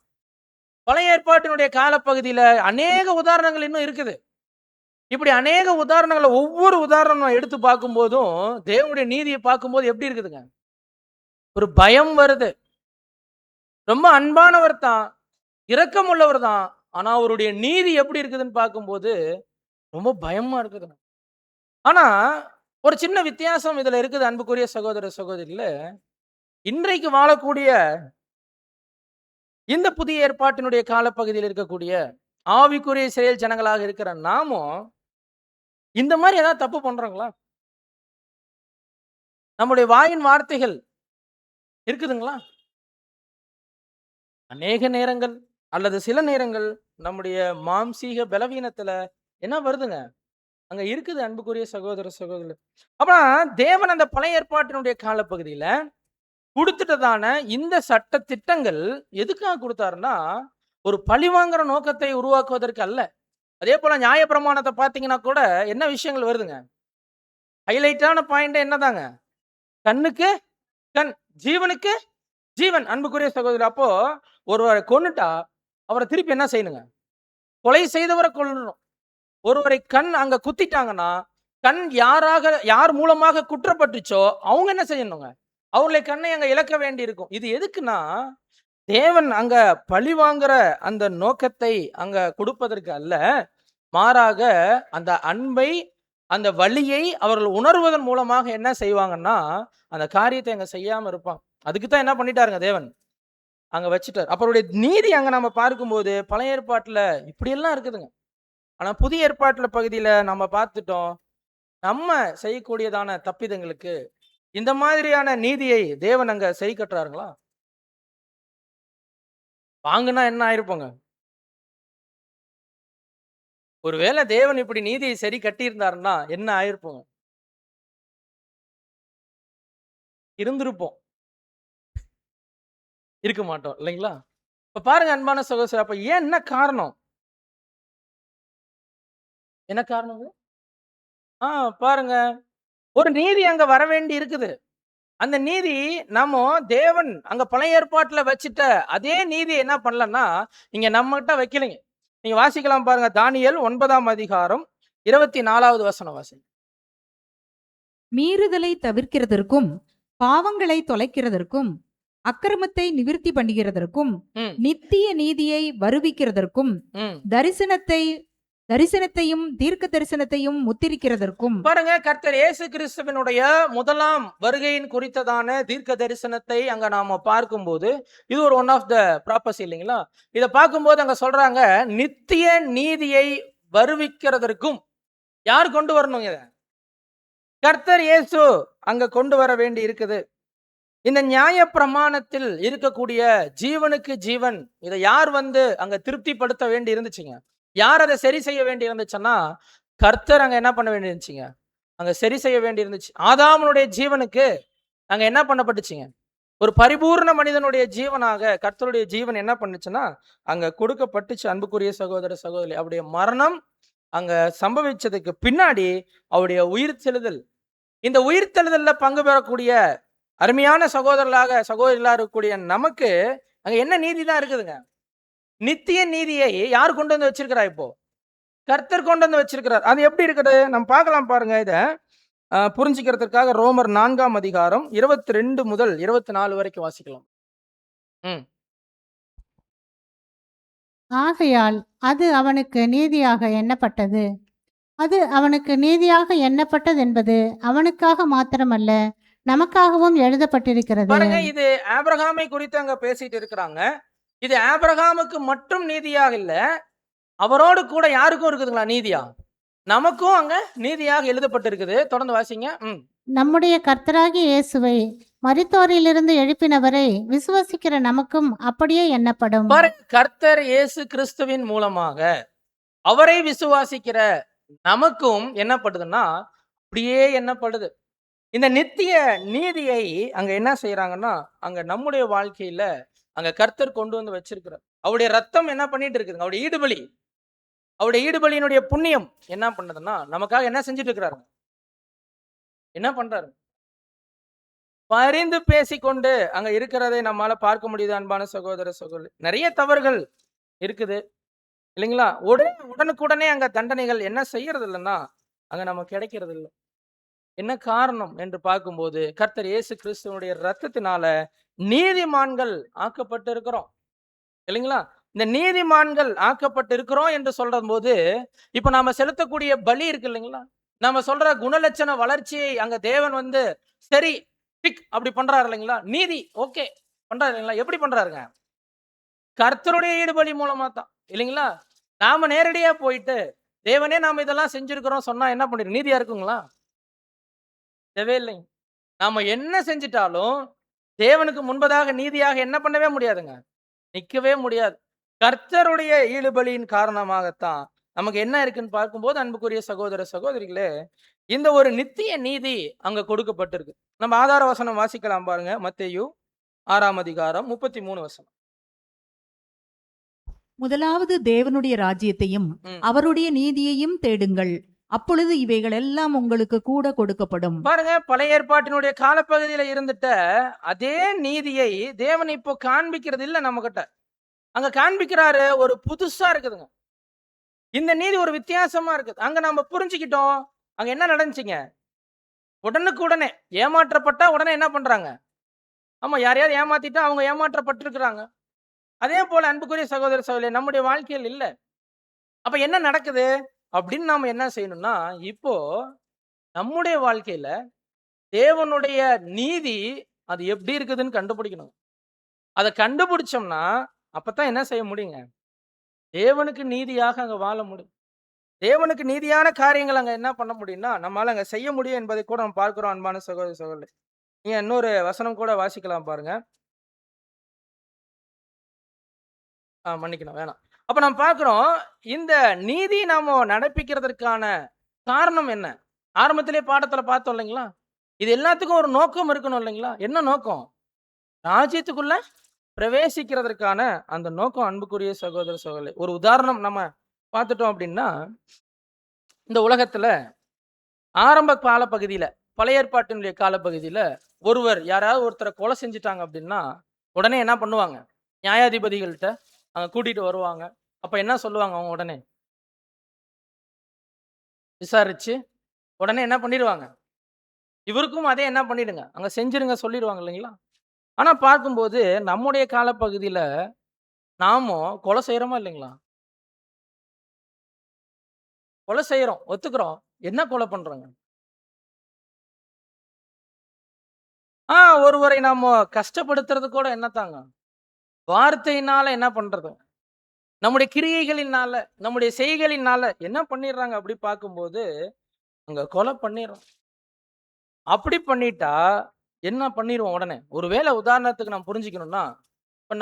பழைய ஏற்பாட்டினுடைய காலப்பகுதியில அநேக உதாரணங்கள் இன்னும் இருக்குது. இப்படி அநேக உதாரணங்கள ஒவ்வொரு உதாரணம் எடுத்து பார்க்கும்போதும், தேவனுடைய நீதியை பார்க்கும்போது எப்படி இருக்குதுங்க? ஒரு பயம் வருது. ரொம்ப அன்பானவர் தான், இரக்கம் உள்ளவர் தான். ஆனா அவருடைய நீதி எப்படி இருக்குதுன்னு பார்க்கும்போது ரொம்ப பயமா இருக்குதுங்க. ஆனா ஒரு சின்ன வித்தியாசம் இதுல இருக்குது அன்புக்குரிய சகோதர சகோதரிகள. இன்றைக்கு வாழக்கூடிய இந்த புதிய ஏற்பாட்டினுடைய காலப்பகுதியில் இருக்கக்கூடிய ஆவிக்குரிய செயல் ஜனங்களாக இருக்கிற நாமும் இந்த மாதிரி ஏதாவது தப்பு பண்றோங்களா? நம்முடைய வாயின் வார்த்தைகள் இருக்குதுங்களா? அநேக நேரங்கள் அல்லது சில நேரங்கள் நம்முடைய மாம்சீக பலவீனத்துல என்ன வருதுங்க? அங்க இருக்குது அன்புக்குரிய சகோதர சகோதரி. அப்ப தேவன் அந்த பழைய ஏற்பாட்டினுடைய காலப்பகுதியில குடுத்துட்டதான இந்த சட்ட திட்டங்கள் எதுக்காக குடுத்தாருன்னா, ஒரு பழிவாங்குற நோக்கத்தை உருவாக்குவதற்கு அல்ல. அதே போல நியாயப்பிரமாணத்தை பார்த்தீங்கன்னா கூட என்ன விஷயங்கள் வருதுங்க? ஹைலைட்டான பாயிண்ட் என்னதாங்க? கண்ணுக்கு கண், ஜீவனுக்கு ஜீவன். அன்புக்குரிய சகோதரி, அப்போ ஒருவரை கொன்னுட்டா அவரை திருப்பி என்ன செய்யணுங்க? கொலை செய்தவரை கொல்லணும். ஒருவரை கண் அங்க குத்திட்டாங்கன்னா, கண் யார் மூலமாக குற்றப்பட்டுச்சோ அவங்க என்ன செய்யணுங்க? அவங்களுடைய கண்ணை அங்க இழக்க வேண்டி இருக்கும். இது எதுக்குன்னா, தேவன் அங்க பழி வாங்குற அந்த நோக்கத்தை அங்க கொடுப்பதற்கு அல்ல, மாறாக அந்த அன்பை, அந்த வலியை அவர்கள் உணர்வதன் மூலமாக என்ன செய்வாங்கன்னா, அந்த காரியத்தை அங்க செய்யாம இருப்பாங்க. அதுக்கு தான் என்ன பண்ணிட்டாருங்க தேவன் அங்க வச்சுட்டார். அவருடைய நீதி அங்க நம்ம பார்க்கும்போது பழைய ஏற்பாட்டுல இப்படியெல்லாம் இருக்குதுங்க. ஆனா புதிய ஏற்பாட்டுல பகுதியில நம்ம பார்த்துட்டோம், நம்ம செய்யக்கூடியதான தப்பிதங்களுக்கு இந்த மாதிரியான நீதியை தேவன் அங்க சரி கட்டுறாருங்களா? வாங்குனா என்ன ஆயிருப்போங்க? ஒருவேளை தேவன் இப்படி நீதியை சரி கட்டியிருந்தாருன்னா என்ன ஆயிருப்போங்க? இருந்திருப்போம். இருக்க மாட்டோம் இல்லைங்களா? இப்ப பாருங்க அன்பான சகோதரர், அப்ப ஏன் என்ன காரணம்? என்ன காரணம்? பாருங்க, ஒரு நீதி அங்க வர வேண்டி இருக்குது. அந்த நீதி நம்ம தேவன் அங்க பழைய ஏற்பாட்டுல வச்சிட்ட அதே நீதி என்ன பண்ணலன்னா, இங்க நம்மகிட்ட வைக்கலைங்க. நீங்க வாசிக்கலாம் பாருங்க, தானியேல் 9ஆம் அதிகாரம் 24வது வசனம் வாசிங்க. மீறுதலை தவிர்க்கிறதற்கும் பாவங்களை தொலைக்கிறதற்கும் அக்கிரமத்தை நிவிர்த்தி பண்ணுகிறதற்கும் ம், நித்திய நீதியை வருவிக்கிறதற்கும் ம். தரிசனத்தையும் தீர்க்க தரிசனத்தையும் முத்திரிக்கிறதற்கும் பாருங்க, கர்த்தர் இயேசு கிறிஸ்துவினுடைய முதலாம் வருகையின் குறித்ததான தீர்க்க தரிசனத்தை அங்க நாம பார்க்கும்போது, இது ஒரு ஒன் ஆஃப் த ப்ராப்பர்ஸ் இல்லைங்களா? இத பார்க்கும்போது அங்க சொல்றாங்க, நித்திய நீதியை வருவிக்கிறதற்கும் யார் கொண்டு வரணும் இத? கர்த்தர் இயேசு அங்க கொண்டு வர வேண்டி இருக்குது. இந்த நியாய பிரமாணத்தில் இருக்கக்கூடிய ஜீவனுக்கு ஜீவன், இதை யார் வந்து அங்க திருப்திப்படுத்த வேண்டி இருந்துச்சுங்க? யார் அதை சரி செய்ய வேண்டி இருந்துச்சுன்னா, கர்த்தர் அங்க என்ன பண்ண வேண்டி இருந்துச்சுங்க? அங்க சரி செய்ய வேண்டி இருந்துச்சு. ஆதாமனுடைய ஜீவனுக்கு அங்க என்ன பண்ணப்பட்டுச்சுங்க? ஒரு பரிபூர்ண மனிதனுடைய ஜீவனாக கர்த்தருடைய ஜீவன் என்ன பண்ணுச்சுன்னா அங்க கொடுக்கப்பட்டுச்சு. அன்புக்குரிய சகோதர சகோதரி, அவருடைய மரணம் அங்க சம்பவிச்சதுக்கு பின்னாடி அவருடைய உயிர்த்தெழுதல், இந்த உயிர்த்தெழுதல்ல பங்கு பெறக்கூடிய அருமையான சகோதரிகளாக இருக்கக்கூடிய நமக்கு அங்க என்ன நீதி தான் இருக்குதுங்க? நித்திய நீதியை யார் கொண்டு வந்து வச்சிருக்கிறா? இப்போ கர்த்தர் கொண்டு வந்து வச்சிருக்கிறார். அது எப்படி இருக்குது நம்ம பார்க்கலாம் பாருங்க. இத புரிஞ்சுக்கிறதுக்காக ரோமர் 4ஆம் அதிகாரம் 22 முதல் 24 வரைக்கும் வாசிக்கலாம். ம். ஆகையால் அது அவனுக்கு நீதியாக எண்ணப்பட்டது. அது அவனுக்கு நீதியாக எண்ணப்பட்டது என்பது அவனுக்காக மாத்திரமல்ல, நமக்காகவும் எழுதப்பட்டிருக்கிறது. பாருங்க, இது ஆபிரகாமை குறித்து அங்க பேசிட்டு இருக்கிறாங்க. இது ஆபிரகாமுக்கு மட்டும் நீதியாக இல்ல, அவரோடு கூட யாருக்கும் இருக்குதுங்களா நீதியா? நமக்கும் அங்க நீதியாக எழுதப்பட்டிருக்குது. தொடர்ந்து வாசிங்க. நம்முடைய கர்த்தராகிய இயேசுவை மரித்தோரிலிருந்து எழுப்பினவரை விசுவசிக்கிற நமக்கும் அப்படியே எண்ணப்படும். பாருங்க, கர்த்தர் இயேசு கிறிஸ்துவின் மூலமாக அவரை விசுவாசிக்கிற நமக்கும் என்னப்படுதுன்னா அப்படியே எண்ணப்படுது. இந்த நித்திய நீதியை அங்க என்ன செய்யறாங்கன்னா, அங்க நம்முடைய வாழ்க்கையில அங்க கர்த்தர் கொண்டு வந்து வச்சிருக்கிறார். அவருடைய ரத்தம் என்ன பண்ணிட்டு இருக்குதுங்க? அவருடைய ஈடுபலி, அவருடைய ஈடுபலியினுடைய புண்ணியம் என்ன பண்ணதுன்னா நமக்காக என்ன செஞ்சுட்டு இருக்கிறாரு? என்ன பண்றாரு? பரிந்து பேசிக்கொண்டு அங்க இருக்கிறதை நம்மால பார்க்க முடியுது. அன்பான சகோதர சகோதரி, நிறைய தவறுகள் இருக்குது இல்லைங்களா? உடனுக்குடனே அங்க தண்டனைகள் என்ன செய்யறது இல்லைன்னா அங்க நமக்கு கிடைக்கிறது இல்லை. என்ன காரணம் என்று பார்க்கும்போது கர்த்தர் இயேசு கிறிஸ்துவனுடைய ரத்தத்தினால நீதிமான்கள் ஆக்கப்பட்டு இருக்கிறோம் இல்லைங்களா? இந்த நீதிமான்கள் ஆக்கப்பட்டு இருக்கிறோம் என்று சொல்ற போது இப்ப நாம செலுத்தக்கூடிய பலி இருக்கு இல்லைங்களா? நாம சொல்ற குணலட்சண வளர்ச்சியை அங்க தேவன் வந்து சரி டிக் அப்படி பண்றாரு இல்லைங்களா? நீதி ஓகே பண்றாரு இல்லைங்களா? எப்படி பண்றாருங்க? கர்த்தருடைய ஈடுபலி மூலமா தான் இல்லைங்களா? நாம நேரடியா போயிட்டு தேவனே நாம இதெல்லாம் செஞ்சிருக்கிறோம் சொன்னா என்ன பண்ணிரு? நீதியா இருக்குங்களா? தேவே இல்லைங்க. நாம என்ன செஞ்சிட்டாலும் தேவனுக்கு முன்பதாக நீதியாக என்ன பண்ணவே முடியாதுங்க, நிக்கவே முடியாது. கர்த்தருடைய ஈடுபலியின் காரணமாகத்தான் நமக்கு என்ன இருக்குன்னு பார்க்கும்போது அன்புக்குரிய சகோதர சகோதரிகளே, இந்த ஒரு நித்திய நீதி அங்க கொடுக்கப்பட்டிருக்கு. நம்ம ஆதார வசனம் வாசிக்கலாம் பாருங்க. மத்தேயு 6ஆம் அதிகாரம் 33 வசனம். முதலாவது தேவனுடைய ராஜ்யத்தையும் அவருடைய நீதியையும் தேடுங்கள், அப்பொழுது இவைகள் எல்லாம் உங்களுக்கு கூட கொடுக்கப்படும். பாருங்க, பழைய ஏற்பாட்டினுடைய காலப்பகுதியில இருந்துட்ட அதே நீதியை தேவன் இப்போ காண்பிக்கிறது இல்ல நம்ம கிட்ட. அங்க காண்பிக்கிறாரு, ஒரு புதுசா இருக்குதுங்க. இந்த நீதி ஒரு வித்தியாசமா இருக்குது. அங்க நம்ம புரிஞ்சுக்கிட்டோம். அங்க என்ன நடந்துச்சுங்க? உடனுக்குடனே ஏமாற்றப்பட்டா உடனே என்ன பண்றாங்க? ஆமா, யாரையாவது ஏமாத்திட்டா அவங்க ஏமாற்றப்பட்டிருக்கிறாங்க. அதே போல அன்புக்குரிய சகோதர சகோதரி, நம்முடைய வாழ்க்கையில் இல்ல. அப்ப என்ன நடக்குது அப்படின்னு நாம என்ன செய்யணும்னா, இப்போ நம்முடைய வாழ்க்கையில தேவனுடைய நீதி அது எப்படி இருக்குதுன்னு கண்டுபிடிக்கணும். அதை கண்டுபிடிச்சோம்னா அப்பதான் என்ன செய்ய முடியுங்க? தேவனுக்கு நீதியாக அங்க வாழ முடியும். தேவனுக்கு நீதியான காரியங்கள் அங்க என்ன பண்ண முடியும்னா நம்மளால அங்க செய்ய முடியும் என்பதை கூட நம்ம பார்க்கிறோம். அன்பான சகோதர சகோதரி, நீங்க இன்னொரு வசனம் கூட வாசிக்கலாம் பாருங்க. மன்னிக்கணும், வேணாம். அப்ப நம்ம பார்க்கிறோம், இந்த நீதி நாம நடப்பிக்கிறதற்கான காரணம் என்ன? ஆரம்பத்திலே பாடத்துல பார்த்தோம் இல்லைங்களா? இது எல்லாத்துக்கும் ஒரு நோக்கம் இருக்கணும் இல்லைங்களா? என்ன நோக்கம்? ராஜ்யத்துக்குள்ள பிரவேசிக்கிறதற்கான அந்த நோக்கம். அன்புக்குரிய சகோதர சகோதரி, ஒரு உதாரணம் நம்ம பார்த்துட்டோம் அப்படின்னா, இந்த உலகத்துல ஆரம்ப கால பகுதியில, பழைய ஏற்பாட்டினுடைய காலப்பகுதியில ஒருவர் யாராவது ஒருத்தரை கொலை செஞ்சுட்டாங்க அப்படின்னா உடனே என்ன பண்ணுவாங்க? நியாயாதிபதிகள்கிட்ட அங்க கூட்டிட்டு வருவாங்க. அப்ப என்ன சொல்லுவாங்க? அவங்க உடனே விசாரிச்சு உடனே என்ன பண்ணிடுவாங்க? இவருக்கும் அதே என்ன பண்ணிடுங்க, அங்க செஞ்சிருங்க சொல்லிடுவாங்க இல்லைங்களா? ஆனா பார்க்கும்போது நம்முடைய காலப்பகுதியில நாமும் கொலை செய்யறோமா இல்லைங்களா? கொலை செய்யறோம், ஒத்துக்கிறோம். என்ன கொலை பண்றோங்க? ஒருவரை நாம கஷ்டப்படுத்துறது கூட என்னத்தாங்க? வார்த்தையினால என்ன பண்றது? நம்முடைய கிரியைகளினால, நம்முடைய செய்கைகளினால என்ன பண்ணிடுறாங்க? அப்படி பார்க்கும்போது அங்க கொலை பண்ணிடுறோம். அப்படி பண்ணிட்டா என்ன பண்ணிடுவோம் உடனே? ஒருவேளை உதாரணத்துக்கு நம்ம புரிஞ்சுக்கணும்னா, இப்ப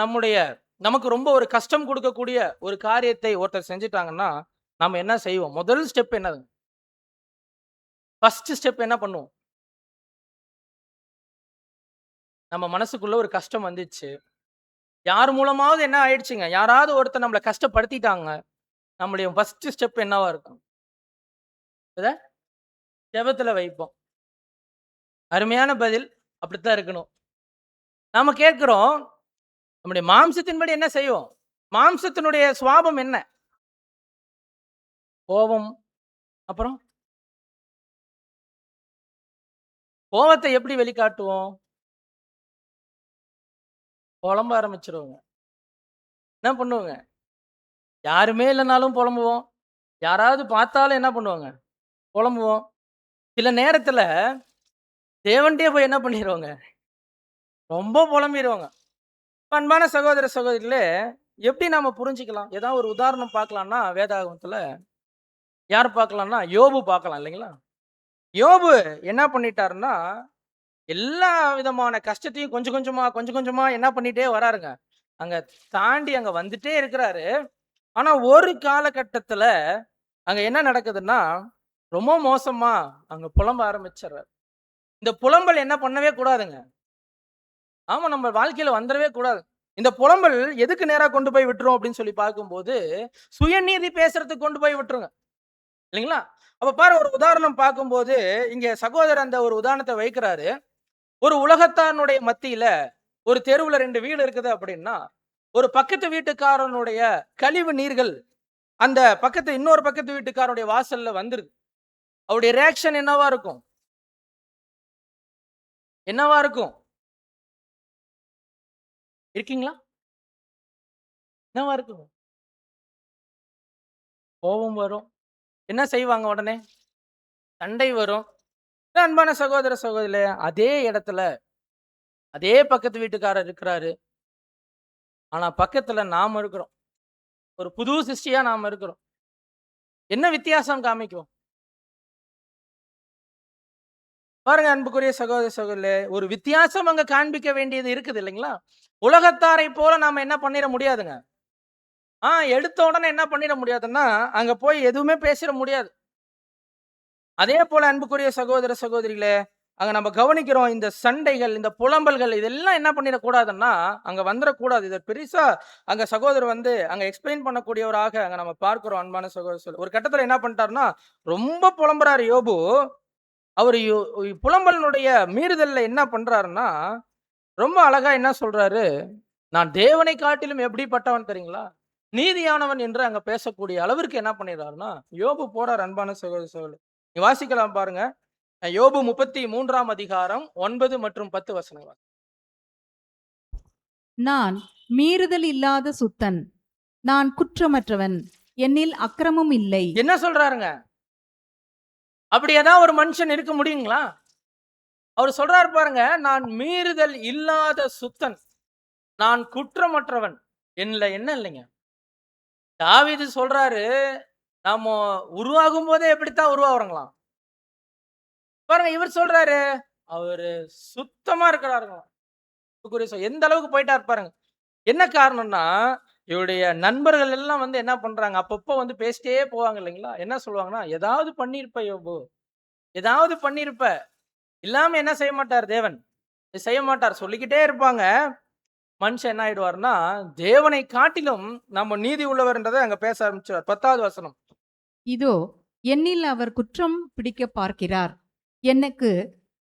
நமக்கு ரொம்ப ஒரு கஷ்டம் கொடுக்கக்கூடிய ஒரு காரியத்தை ஒருத்தர் செஞ்சுட்டாங்கன்னா நாம என்ன செய்வோம்? முதல் ஸ்டெப் என்னது? ஃபர்ஸ்ட் ஸ்டெப் என்ன பண்ணுவோம்? நம்ம மனசுக்குள்ள ஒரு கஷ்டம் வந்துச்சு, யார் மூலமாவது என்ன ஆயிடுச்சுங்க, யாராவது ஒருத்தர் நம்மளை கஷ்டப்படுத்திட்டாங்க, நம்மளுடைய ஃபர்ஸ்ட் ஸ்டெப் என்னவா இருக்கும்? இத ஜெபத்துல வைப்போம். அருமையான பதில். அப்படித்தான் இருக்கணும். நாம கேட்கிறோம், நம்முடைய மாம்சத்தின்படி என்ன செய்வோம்? மாம்சத்தினுடைய சுவாபம் என்ன? கோபம். அப்புறம் கோவத்தை எப்படி வெளிக்காட்டுவோம்? புலம்ப ஆரம்பிச்சுருவோங்க. என்ன பண்ணுவோங்க? யாருமே இல்லனாலும் புலம்புவோம். யாராவது பார்த்தாலும் என்ன பண்ணுவோங்க? புலம்புவோம். சில நேரத்துல தேவன்ட்டயே போய் என்ன பண்ணிருவோங்க? ரொம்ப புலம்பிருவோங்க. அன்பான சகோதர, சகோதரிகளே, எப்படி நாம புரிஞ்சுக்கலாம்? ஏதாவது ஒரு உதாரணம் பார்க்கலாம்னா, வேதாகமத்துல யார் பார்க்கலாம்னா, யோபு பார்க்கலாம் இல்லைங்களா? யோபு என்ன பண்ணிட்டாருன்னா, எல்லா விதமான கஷ்டத்தையும் கொஞ்சம் கொஞ்சமா, கொஞ்சம் கொஞ்சமா என்ன பண்ணிட்டே வராருங்க. அங்க தாண்டி அங்க வந்துட்டே இருக்கிறாரு. ஆனா ஒரு காலகட்டத்துல அங்க என்ன நடக்குதுன்னா, ரொம்ப மோசமா அங்க புலம்ப ஆரம்பிச்சுர்றாரு. இந்த புலம்பல் என்ன பண்ணவே கூடாதுங்க. ஆமா, நம்ம வாழ்க்கையில வந்துடவே கூடாது. இந்த புலம்பல் எதுக்கு நேரா கொண்டு போய் விட்டுரும் அப்படின்னு சொல்லி பார்க்கும்போது, சுயநீதி பேசுறதுக்கு கொண்டு போய் விட்டுருங்க. இல்லைங்களா? அப்ப பாரு, ஒரு உதாரணம் பார்க்கும்போது, இங்க சகோதரர் அந்த ஒரு உதாரணத்தை வைக்கிறாரு. ஒரு உலகத்தானுடைய மத்தியில ஒரு தெருவுல 2 வீடு இருக்குது அப்படின்னா, ஒரு பக்கத்து வீட்டுக்காரனுடைய கழிவு நீர்கள் அந்த இன்னொரு பக்கத்து வீட்டுக்காரனுடைய வாசல்ல வந்துருது. அவருடைய ரியாக்ஷன் என்னவா இருக்கும்? என்னவா இருக்கும்? இருக்கீங்களா? என்னவா இருக்கும்? கோபம் வரும். என்ன செய்வாங்க உடனே? சண்டை வரும். அன்பான சகோதர, சகோதரிகளே, அதே இடத்துல அதே பக்கத்து வீட்டுக்காரர் இருக்கிறாரு. ஆனா பக்கத்துல நாம இருக்கிறோம். ஒரு புது சிருஷ்டியா நாம இருக்கிறோம். என்ன வித்தியாசம் காமிக்கும்? பாருங்க அன்புக்குரிய சகோதர, சகோதரிகளே, ஒரு வித்தியாசம் அங்க காண்பிக்க வேண்டியது இருக்குது இல்லைங்களா? உலகத்தாரை போல நாம என்ன பண்ணிட முடியாதுங்க. எடுத்த உடனே என்ன பண்ணிட முடியாதுன்னா, அங்க போய் எதுவுமே பேசிட முடியாது. அதே போல அன்புக்குரிய சகோதர, சகோதரிகளே, அங்க நம்ம கவனிக்கிறோம், இந்த சண்டைகள், இந்த புலம்பல்கள் இதெல்லாம் என்ன பண்ணிடக்கூடாதுன்னா, அங்க வந்துடக்கூடாது. இத பெருசா அங்க சகோதரர் வந்து அங்க எக்ஸ்பிளைன் பண்ணக்கூடியவராக அங்க நம்ம பார்க்கிறோம். அன்பான சகோதர, ஒரு கட்டத்துல என்ன பண்ணிட்டாருன்னா, ரொம்ப புலம்புறாரு யோபு. அவரு புலம்பலினுடைய மீறுதல்ல என்ன பண்றாருன்னா, ரொம்ப அழகா என்ன சொல்றாரு, நான் தேவனை காட்டிலும் எப்படிப்பட்டவன் தெரியுங்களா? நீதியானவன் என்று அங்க பேசக்கூடிய அளவிற்கு என்ன பண்ணிடுறாருன்னா, யோபு போறார். அன்பான சகோதர, சகோதரி, நீ வாசிக்கலாம் பாருங்க. யோபு 33ஆம் அதிகாரம் 9 மற்றும் 10 வசனங்கள். நான் மீறுதல் இல்லாத சுத்தன், நான் குற்றமற்றவன், என்னில் அக்கிரமம் இல்லை. என்ன சொல்றாருங்க? அப்படி ஏதாவது ஒரு மனுஷன் இருக்க முடியுங்களா? அவர் சொல்றாரு பாருங்க, நான் மீறுதல் இல்லாத சுத்தன், நான் குற்றமற்றவன், என்னல என்ன இல்லைங்க. தாவீது சொல்றாரு, நாம உருவாகும் போதே எப்படித்தான் உருவாகுறங்களாம். பாருங்க, இவர் சொல்றாரு அவரு சுத்தமா இருக்கிறாருங்க. எந்த அளவுக்கு போயிட்டாரு பாருங்க. என்ன காரணம்னா, இவருடைய நண்பர்கள் எல்லாம் வந்து என்ன பண்றாங்க, அப்பப்போ வந்து பேசிட்டே போவாங்க இல்லைங்களா? என்ன சொல்லுவாங்கன்னா, ஏதாவது பண்ணிருப்ப யோபு, ஏதாவது பண்ணிருப்ப. இல்லாம என்ன செய்ய மாட்டார் தேவன், செய்ய மாட்டார், சொல்லிக்கிட்டே இருப்பாங்க. மனுஷன் என்ன ஆயிடுவார்னா, தேவனை காட்டிலும் நம்ம நீதி உள்ளவர்ன்றதை அங்க பேச ஆரம்பிச்சார். 10வது வசனம். இதோ என்னில் அவர் குற்றம் பிடிக்க பார்க்கிறார்,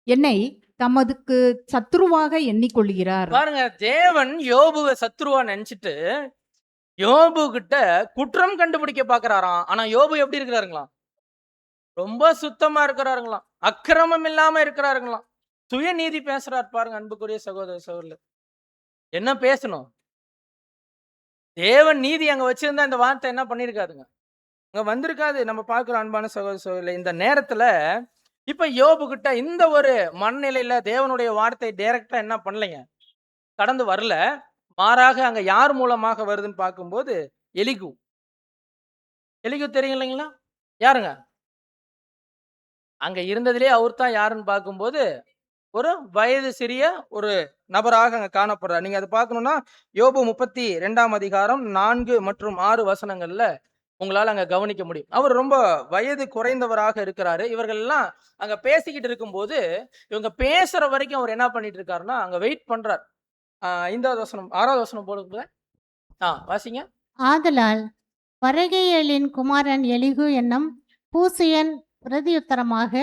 என்னை தமதுக்கு சத்துருவாக எண்ணிக்கொள்கிறார். பாருங்க, தேவன் யோபுவை சத்துருவா நினைச்சிட்டு யோபு கிட்ட குற்றம் கண்டுபிடிக்க பாக்குறாராம். ஆனா யோபு எப்படி இருக்கிறாருங்களாம்? ரொம்ப சுத்தமா இருக்கிறாருங்களாம், அக்கிரமம் இல்லாம இருக்கிறாருங்களாம், சுயநீதி பேசுறாரு. பாருங்க அன்புக்குரிய சகோதர, சகோதரர், என்ன பேசணும்? தேவன் நீதி அங்க வச்சிருந்தா இந்த வார்த்தை என்ன பண்ணிருக்காதுங்க, அங்க வந்திருக்காது. நம்ம பார்க்கிறோம் அன்பான சகோதர, சகோதரர், இந்த நேரத்துல இப்ப யோபு கிட்ட இந்த ஒரு மனநிலையில தேவனுடைய வார்த்தை டைரக்டா என்ன பண்ணலைங்க, கடந்து வரல. மாறாக அங்க யார் மூலமாக வருதுன்னு பார்க்கும்போது எலிகு. எலிகு தெரியும் இல்லைங்களா? யாருங்க? அங்க இருந்ததிலே அவர் தான் யாருன்னு பார்க்கும்போது ஒரு வயது சிறிய ஒரு நபராக அங்க காணப்படுறார். நீங்க அதை பார்க்கணும்னா யோபு 32ஆம் அதிகாரம் 4 மற்றும் 6 வசனங்கள்ல உங்களால அங்க கவனிக்க முடியும். அவர் ரொம்ப வயது குறைந்தவராக இருக்கிறாரு. இவர்கள் எல்லாம் அங்க பேசிக்கிட்டு இருக்கும்போது இவங்க பேசுற வரைக்கும் அவர் என்ன பண்ணிட்டு இருக்காருன்னா அங்க வெயிட் பண்றார். 5வது வசனம் 6வது வசனம் போடுங்க. வாசிங்க. ஆதலால் பரகேயேலின் குமாரன் எலிகு என்னும் பூசியன் பிரதியுத்தரமாக,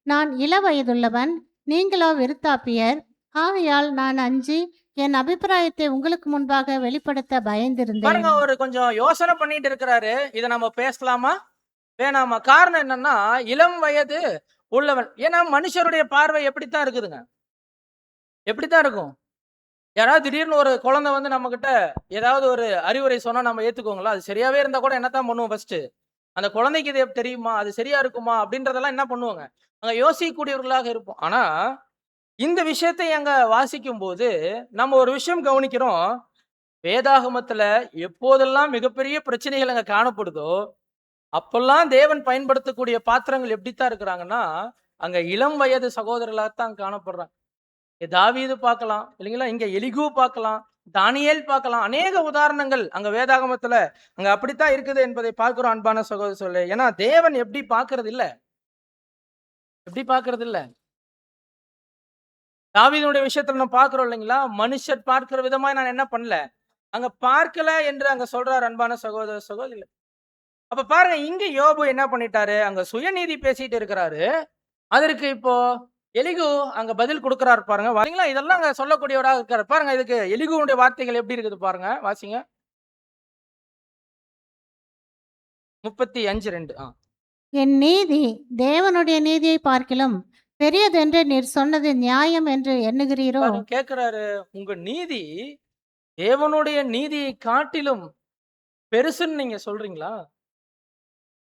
நான் இளவயதுள்ளவன், நீங்களோ விருத்தாப்பியர், ஆகையால் நான் அஞ்சி என் அபிப்பிராயத்தை உங்களுக்கு முன்பாக வெளிப்படுத்த பயந்திருந்தேன். பாருங்க, அவரு கொஞ்சம் யோசனை பண்ணிட்டு இருக்கிறாரு. இதை நம்ம பேசலாமா வேணாமா? காரணம் என்னன்னா, இளம் வயது உள்ளவன். ஏன்னா மனுஷருடைய பார்வை எப்படித்தான் இருக்குதுங்க, எப்படித்தான் இருக்கும். யாராவது திடீர்னு ஒரு குழந்தை வந்து நம்ம கிட்ட ஏதாவது ஒரு அறிவுரை சொன்னா நம்ம ஏத்துக்கோங்களா? அது சரியாவே இருந்தா கூட என்னத்தான் பண்ணுவோம்? ஃபர்ஸ்ட் அந்த குழந்தைக்கு இது தெரியுமா, அது சரியா இருக்குமா அப்படின்றதெல்லாம் என்ன பண்ணுவாங்க, அங்க யோசிக்கக்கூடியவர்களாக இருப்போம். ஆனா இந்த விஷயத்தை அங்க வாசிக்கும் போது நம்ம ஒரு விஷயம் கவனிக்கிறோம். வேதாகமத்துல எப்போதெல்லாம் மிகப்பெரிய பிரச்சனைகள் அங்க காணப்படுதோ, அப்பெல்லாம் தேவன் பயன்படுத்தக்கூடிய பாத்திரங்கள் எப்படித்தான் இருக்கிறாங்கன்னா, அங்க இளம் வயது சகோதரர்களாகத்தான் காணப்படுறாங்க. தாவீது பார்க்கலாம் இல்லைங்களா, இங்க எலிகு பார்க்கலாம், தானியேல் பார்க்கலாம். அநேக உதாரணங்கள் அங்க வேதாகமத்துல அங்க அப்படித்தான் இருக்குது என்பதை பார்க்கிறோம் அன்பான சகோதர சொல்லு. ஏன்னா தேவன் எப்படி பார்க்கறது இல்ல, எப்படி பார்க்கறது இல்ல. தாவீதுடைய விஷயத்துல நம்ம பார்க்கிறோம் இல்லைங்களா, மனுஷர் பார்க்கிற விதமா நான் என்ன பண்ணல, அங்க பார்க்கல என்று அங்க சொல்றார் அன்பான சகோதர சகோதரி. அப்ப பாருங்க, இங்க யோபு என்ன பண்ணிட்டாரு, அங்க சுயநீதி பேசிட்டு இருக்கிறாரு. அதற்கு இப்போ எலிகு அங்க பதில் கொடுக்கிறாரு பாருங்க. வாங்களா, இதெல்லாம் அங்க சொல்லக்கூடியவராக இருக்காரு பாருங்க. இதுக்கு எலிகுவுடைய வார்த்தைகள் எப்படி இருக்குது பாருங்க, வாசிங்க. 35:2. என் நீதி தேவனுடைய நீதியை பார்க்கிலும் பெரியதென்று நீர் சொன்னது நியாயம் என்று எண்ணுகிறீரோ? பாருங்க, கேட்கிறாரு, உங்க நீதி தேவனுடைய நீதியை காட்டிலும் பெருசுன்னு நீங்க சொல்றீங்களா?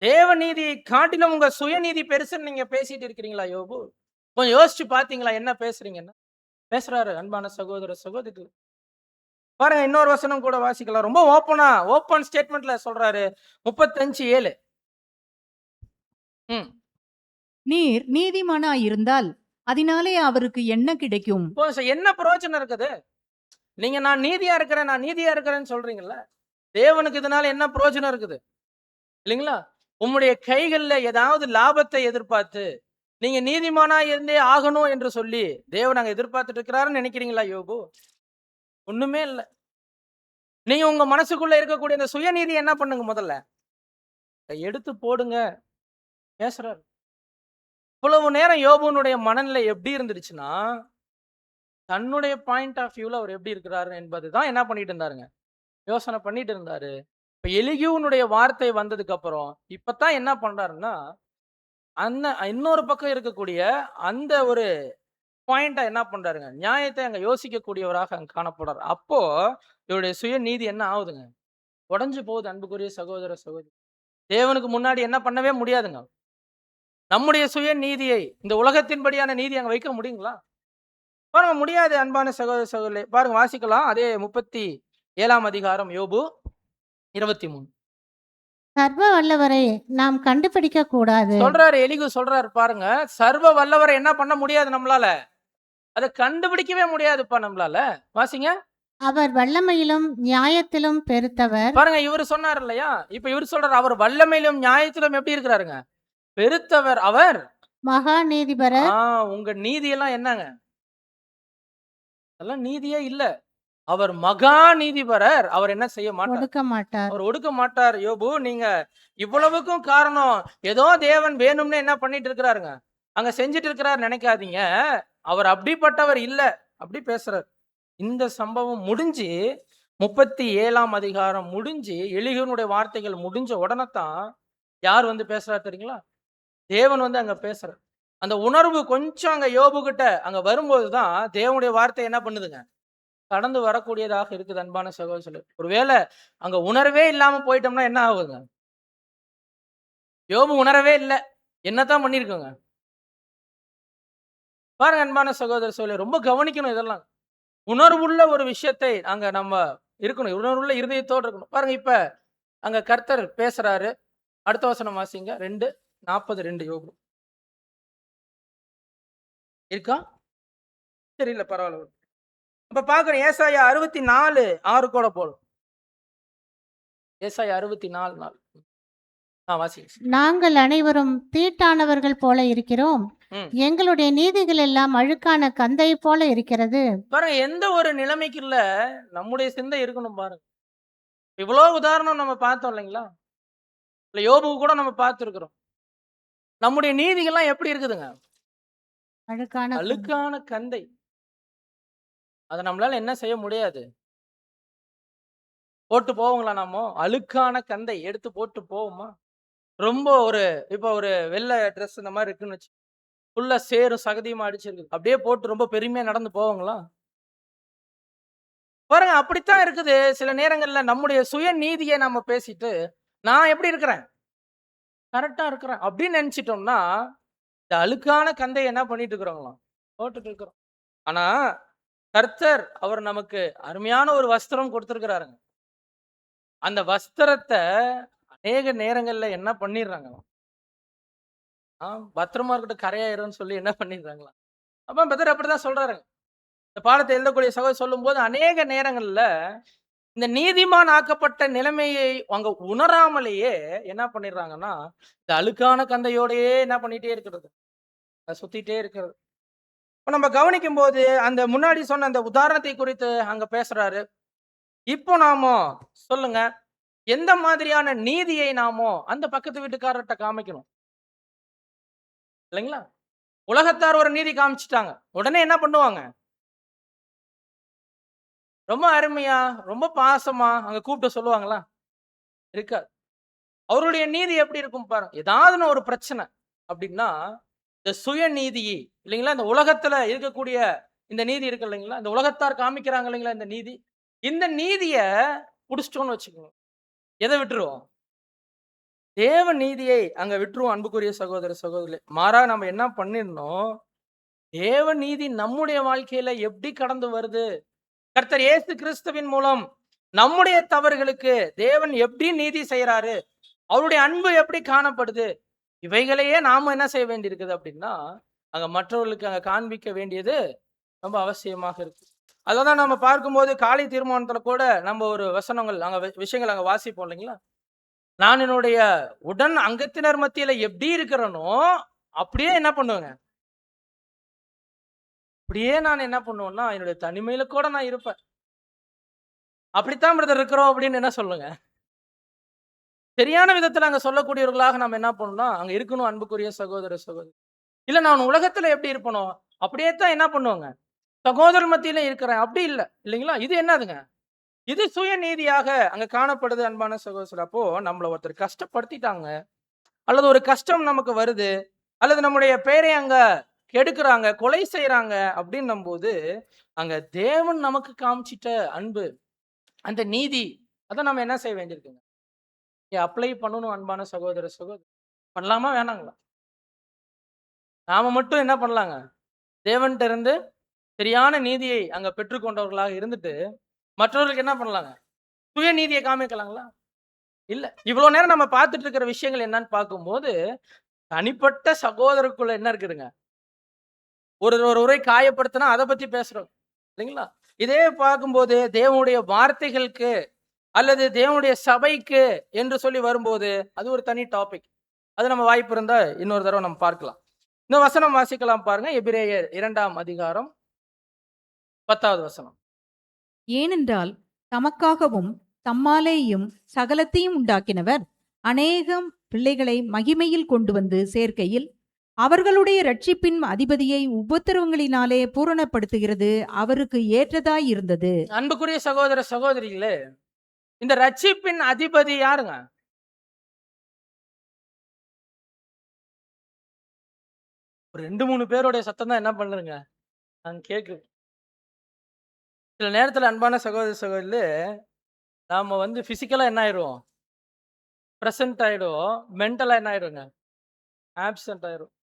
தேவ நீதியை காட்டிலும் உங்க சுயநீதி பெருசுன்னு நீங்க பேசிட்டு இருக்கிறீங்களா யோபு? கொஞ்சம் யோசிச்சு பாத்தீங்களா என்ன பேசுறீங்கன்னா? பேசுறாரு அன்பான சகோதர சகோதரி. பாருங்க, இன்னொரு வசனம் கூட வாசிக்கலாம். ரொம்ப ஓப்பன் ஸ்டேட்மெண்ட்ல சொல்றாரு. 35:7. நீர் நீதிமானாயிருந்தால் அதனாலே அவருக்கு என்ன கிடைக்கும்? இப்போ என்ன பிரயோஜனம் இருக்குது? நீங்க நான் நீதியா இருக்கிறேன்னு சொல்றீங்கல்ல, தேவனுக்கு இதனால என்ன பிரயோஜனம் இருக்குது இல்லைங்களா? உம்முடைய கைகள்ல ஏதாவது லாபத்தை எதிர்பார்த்து நீங்க நீதிமானா இருந்தே ஆகணும் என்று சொல்லி தேவன் அங்க எதிர்பார்த்துட்டு இருக்கிறாருன்னு நினைக்கிறீங்களா யோபு? ஒண்ணுமே இல்ல. நீங்க உங்க மனசுக்குள்ள இருக்கக்கூடிய அந்த சுயநீதி என்ன பண்ணுங்க, முதல்ல எடுத்து போடுங்க. பேசுறாரு. இவ்வளவு நேரம் யோபுனுடைய மனநிலை எப்படி இருந்துருச்சுன்னா, தன்னுடைய பாயிண்ட் ஆஃப் வியூல அவர் எப்படி இருக்கிறாரு என்பதுதான் என்ன பண்ணிட்டு இருந்தாருங்க, யோசனை பண்ணிட்டு இருந்தாரு. இப்ப எலிகியூனுடைய வார்த்தை வந்ததுக்கு அப்புறம் இப்பதான் என்ன பண்றாருன்னா, அந்த இன்னொரு பக்கம் இருக்கக்கூடிய அந்த ஒரு பாயிண்ட என்ன பண்றாருங்க, நியாயத்தை அங்க யோசிக்கக்கூடியவராக அங்க காணப்படுறாரு. அப்போ இவருடைய சுய நீதி என்ன ஆகுதுங்க, உடைஞ்சு போகுது. அன்புக்குரிய சகோதர சகோதரி, தேவனுக்கு முன்னாடி என்ன பண்ணவே முடியாதுங்க. நம்முடைய சுய நீதியை, இந்த உலகத்தின்படியான நீதி அங்க வைக்க முடியுங்களா? பாருங்க, முடியாது. அன்பான சகோதர சகோதரி, பாருங்க வாசிக்கலாம். அதே 37ஆம் அதிகாரம் யோபு 23. சர்வ வல்லவரை நாம் கண்டுபிடிக்க கூடாது. சொல்றாரு எலிகு, சொல்றாரு பாருங்க, சர்வ வல்லவரை என்ன பண்ண முடியாது நம்மளால, அதை கண்டுபிடிக்கவே முடியாதுப்பா நம்மளால. வாசிங்க. அவர் வல்லமையிலும் நியாயத்திலும் பெருத்தவர். பாருங்க, இவரு சொன்னார் இல்லையா, இப்ப இவரு சொல்றாரு, அவர் வல்லமையிலும் நியாயத்திலும் எப்படி இருக்கிறாருங்க, பெருத்தவர். அவர் மகா நீதிபரர். உங்க நீதியெல்லாம் என்னங்க, அதெல்லாம் நீதியே இல்ல. அவர் மகா நீதிபரர். அவர் என்ன செய்ய மாட்டார், ஒடுக்க மாட்டார். அவர் ஒடுக்க மாட்டார். யோபு, நீங்க இவ்வளவுக்கும் காரணம் ஏதோ தேவன் வேணும்னு என்ன பண்ணிட்டு இருக்கிறாருங்க, அங்க செஞ்சுட்டு இருக்கிறாரு நினைக்காதீங்க. அவர் அப்படிப்பட்டவர் இல்ல. அப்படி பேசுறாரு. இந்த சம்பவம் முடிஞ்சு 37ஆம் அதிகாரம் முடிஞ்சு எலிகனுடைய வார்த்தைகள் முடிஞ்ச உடனே தான் யார் வந்து பேசுறாரு தெரியுங்களா, தேவன் வந்து அங்க பேசுறார். அந்த உணர்வு கொஞ்சம் அங்க யோபு கிட்ட அங்க வரும்போதுதான் தேவனுடைய வார்த்தை என்ன பண்ணுதுங்க, கடந்து வரக்கூடியதாக இருக்குது. அன்பான சகோதரர்களே, ஒருவேளை அங்க உணர்வே இல்லாம போயிட்டோம்னா என்ன ஆகுதுங்க? யோபு உணரவே இல்லை, என்னத்தான் பண்ணிருக்கோங்க பாருங்க. அன்பான சகோதர சகோதரி, ரொம்ப கவனிக்கணும். இதெல்லாம் உணர்வுள்ள ஒரு விஷயத்தை அங்க நம்ம இருக்கணும், உணர்வுள்ள இருதயத்தோடு இருக்கணும். பாருங்க, இப்ப அங்க கர்த்தர் பேசுறாரு. அடுத்த வசனம் வாசிங்க. 2:42 யோபு இருக்கா? சரி, இல்ல பரவாயில்ல. அப்ப பாக்குறேன், ஏசாயா 64:6 கூட போடும். ஏசாயா 64:4. வாசிங்க. நாங்கள் அனைவரும் தீட்டானவர்கள் போல இருக்கிறோம். எங்களுடைய நீதிகள் எல்லாம் அழுக்கான கந்தை போல இருக்கிறது. பாருங்க, எந்த ஒரு நிலைமைக்குள்ள நம்முடைய சிந்தை இருக்கணும் பாருங்க. இவ்வளவு உதாரணம் நம்ம பார்த்தோம் இல்லைங்களா, இல்ல யோபுக்கு கூட நம்ம பார்த்திருக்கிறோம். நம்முடைய நீதிகள்லாம் எப்படி இருக்குதுங்க, அழுக்கான அழுக்கான கந்தை. அதை நம்மளால என்ன செய்ய முடியாது. போட்டு போவோங்களா நாமோ? அழுக்கான கந்தை எடுத்து போட்டு போவோமா? ரொம்ப இப்போ ஒரு வெள்ளை ட்ரெஸ் இந்த மாதிரி இருக்குன்னு வச்சு, ஃபுல்லா சேரும் சகதியுமா அடிச்சிருக்கு, அப்படியே போட்டு ரொம்ப பெருமையா நடந்து போவாங்களா? பாருங்க, அப்படித்தான் இருக்குது. சில நேரங்கள்ல நம்முடைய சுய நீதியை நம்ம பேசிட்டு, நான் எப்படி இருக்கிறேன், கரெக்டா இருக்கிறேன் அப்படின்னு நினைச்சிட்டோம்னா, இந்த அழுக்கான கந்தை என்ன பண்ணிட்டு இருக்கிறோங்களாம், போட்டுட்டு இருக்கிறோம். ஆனா கர்த்தர் அவர் நமக்கு அருமையான ஒரு வஸ்திரம் கொடுத்திருக்கிறாருங்க. அந்த வஸ்திரத்தை அநேக நேரங்கள்ல என்ன பண்ணிடுறாங்க, பத்திரமா இருக்கட்டும் கரையாயிரும்னு சொல்லி என்ன பண்ணிடுறாங்களா. அப்ப பதர் அப்படிதான் சொல்றாருங்க. இந்த பாடத்தை எழுதக்கூடிய சகோதரர் சொல்லும்போது அநேக நேரங்கள்ல இந்த நீதிமான் ஆக்கப்பட்ட நிலைமையை அங்க உணராமலேயே என்ன பண்ணிடுறாங்கன்னா, இந்த அழுக்கான கந்தையோடயே என்ன பண்ணிட்டே இருக்கிறது, அதை சுத்திட்டே இருக்கிறது. இப்ப நம்ம கவனிக்கும் போது அந்த முன்னாடி சொன்ன அந்த உதாரணத்தை குறித்து அங்க பேசுறாரு. இப்போ நாமோ சொல்லுங்க, எந்த மாதிரியான நீதியை நாமோ அந்த பக்கத்து வீட்டுக்காரர்கிட்ட காமிக்கணும் இல்லைங்களா? உலகத்தார் ஒரு நீதி காமிச்சிட்டாங்க, உடனே என்ன பண்ணுவாங்க, ரொம்ப அருமையா ரொம்ப பாசமா அங்க கூப்பிட்டு சொல்லுவாங்களா? இருக்காது. அவருடைய நீதி எப்படி இருக்கும் பாருங்க. ஏதாவது ஒரு பிரச்சனை அப்படின்னா இந்த சுய நீதி இல்லைங்களா, இந்த உலகத்துல இருக்கக்கூடிய இந்த நீதி இருக்கு இல்லைங்களா, இந்த உலகத்தார் காமிக்கிறாங்க இல்லைங்களா, இந்த நீதிய புடிச்சிட்டோம்னு வச்சுக்கோங்க, எதை விட்டுருவோம், தேவ நீதியை அங்க விட்டுருவோம். அன்புக்குரிய சகோதர சகோதரி, மாறா நம்ம என்ன பண்ணிடணும், தேவ நீதி நம்முடைய வாழ்க்கையில எப்படி கடந்து வருது, கர்த்தர் இயேசு கிறிஸ்துவின் மூலம் நம்முடைய தவறுகளுக்கு தேவன் எப்படி நீதி செய்யறாரு, அவருடைய அன்பு எப்படி காணப்படுது, இவைகளையே நாம என்ன செய்ய வேண்டியிருக்குது அப்படின்னா, அங்க மற்றவர்களுக்கு அங்க காண்பிக்க வேண்டியது ரொம்ப அவசியமாக இருக்கு. அததான் நம்ம பார்க்கும்போது காலை தீர்மானத்துல கூட நம்ம ஒரு வசனங்கள் அங்க விஷயங்கள் அங்க வாசிப்போம் இல்லைங்களா, நான் என்னுடைய உடன் அங்கத்தினர் மத்தியில எப்படி இருக்கிறனோ அப்படியே என்ன பண்ணுவேங்க, அப்படியே நான் என்ன பண்ணுவேன்னா என்னுடைய தனிமையில கூட நான் இருப்பேன். அப்படித்தான் பிரதர் இருக்கிறோம் அப்படின்னு என்ன சொல்லுங்க, சரியான விதத்துல அங்க சொல்லக்கூடியவர்களாக நம்ம என்ன பண்ணணும்னா அங்க இருக்கணும். அன்புக்குரிய சகோதர சகோதரி, இல்ல நான் உலகத்துல எப்படி இருப்பனோ அப்படியே தான் என்ன பண்ணுவாங்க, சகோதரர் மத்தியில இருக்கிறேன் அப்படி இல்லை இல்லைங்களா. இது என்னதுங்க, இது சுய நீதியாக அங்க காணப்படுது. அன்பான சகோதரர், அப்போ நம்மள ஒருத்தர் கஷ்டப்படுத்திட்டாங்க அல்லது ஒரு கஷ்டம் நமக்கு வருது அல்லது நம்முடைய பேரை அங்க கெடுக்கிறாங்க, கொலை செய்யறாங்க அப்படின்னும் போது அங்க தேவன் நமக்கு காமிச்சிட்ட அன்பு, அந்த நீதி, அதை நம்ம என்ன செய்ய வேண்டியிருக்குங்க, அப்ளை பண்ணணும். அன்பான சகோதர சகோதரி, பண்ணலாமா வேணாங்களா? நாம மட்டும் என்ன பண்ணலாங்க, தேவன்கிட்ட இருந்து சரியான நீதியை அங்க பெற்றுக்கொண்டவர்களாக இருந்துட்டு மற்றவர்களுக்கு என்ன பண்ணலாங்க, சுய நீதியை காமிக்கலாங்களா? இல்ல. இவ்வளவு நேரம் நம்ம பார்த்துட்டு இருக்கிற விஷயங்கள் என்னன்னு பார்க்கும்போது தனிப்பட்ட சகோதரருக்குள்ள என்ன இருக்குதுங்க, ஒரு உரை காயப்படுத்தினா அதை பத்தி பேசுறோம் இல்லைங்களா. இதே பார்க்கும்போது தேவனுடைய வார்த்தைகளுக்கு அல்லது தேவனுடைய சபைக்கு என்று சொல்லி வரும்போது அது ஒரு தனி டாபிக். அது நம்ம வாய்ப்பு இருந்தா இன்னொரு தடவை நம்ம பார்க்கலாம். இந்த வசனம் வாசிக்கலாம் பாருங்க, எபிரேயர் 2ஆம் அதிகாரம் 10வது வசனம். ஏனென்றால் தமக்காகவும் தம்மாலேயும் சகலத்தையும் உண்டாக்கினவர் அநேகம் பிள்ளைகளை மகிமையில் கொண்டு வந்து சேர்க்கையில் அவர்களுடைய இரட்சிப்பின் அதிபதியை உபத்திரவங்களினாலே பூரணப்படுத்துகிறது அவருக்கு ஏற்றதாய் இருந்தது. அன்புக்குரிய சகோதர சகோதரிகளே, இந்த ரட்சிப்பின் அதிபதி யாருங்க? ஒரு 2-3 பேருடைய சத்தம் தான் என்ன பண்ணுங்க நான் கேட்கு. சில நேரத்துல அன்பான சகோதர சகோதரிகளே, நாம பிசிக்கலா என்ன ஆயிடுவோம், பிரசன்ட் ஆயிடுவோம், மென்டலா என்ன ஆயிடுங்க, ஆப்சென்ட் ஆயிடும்.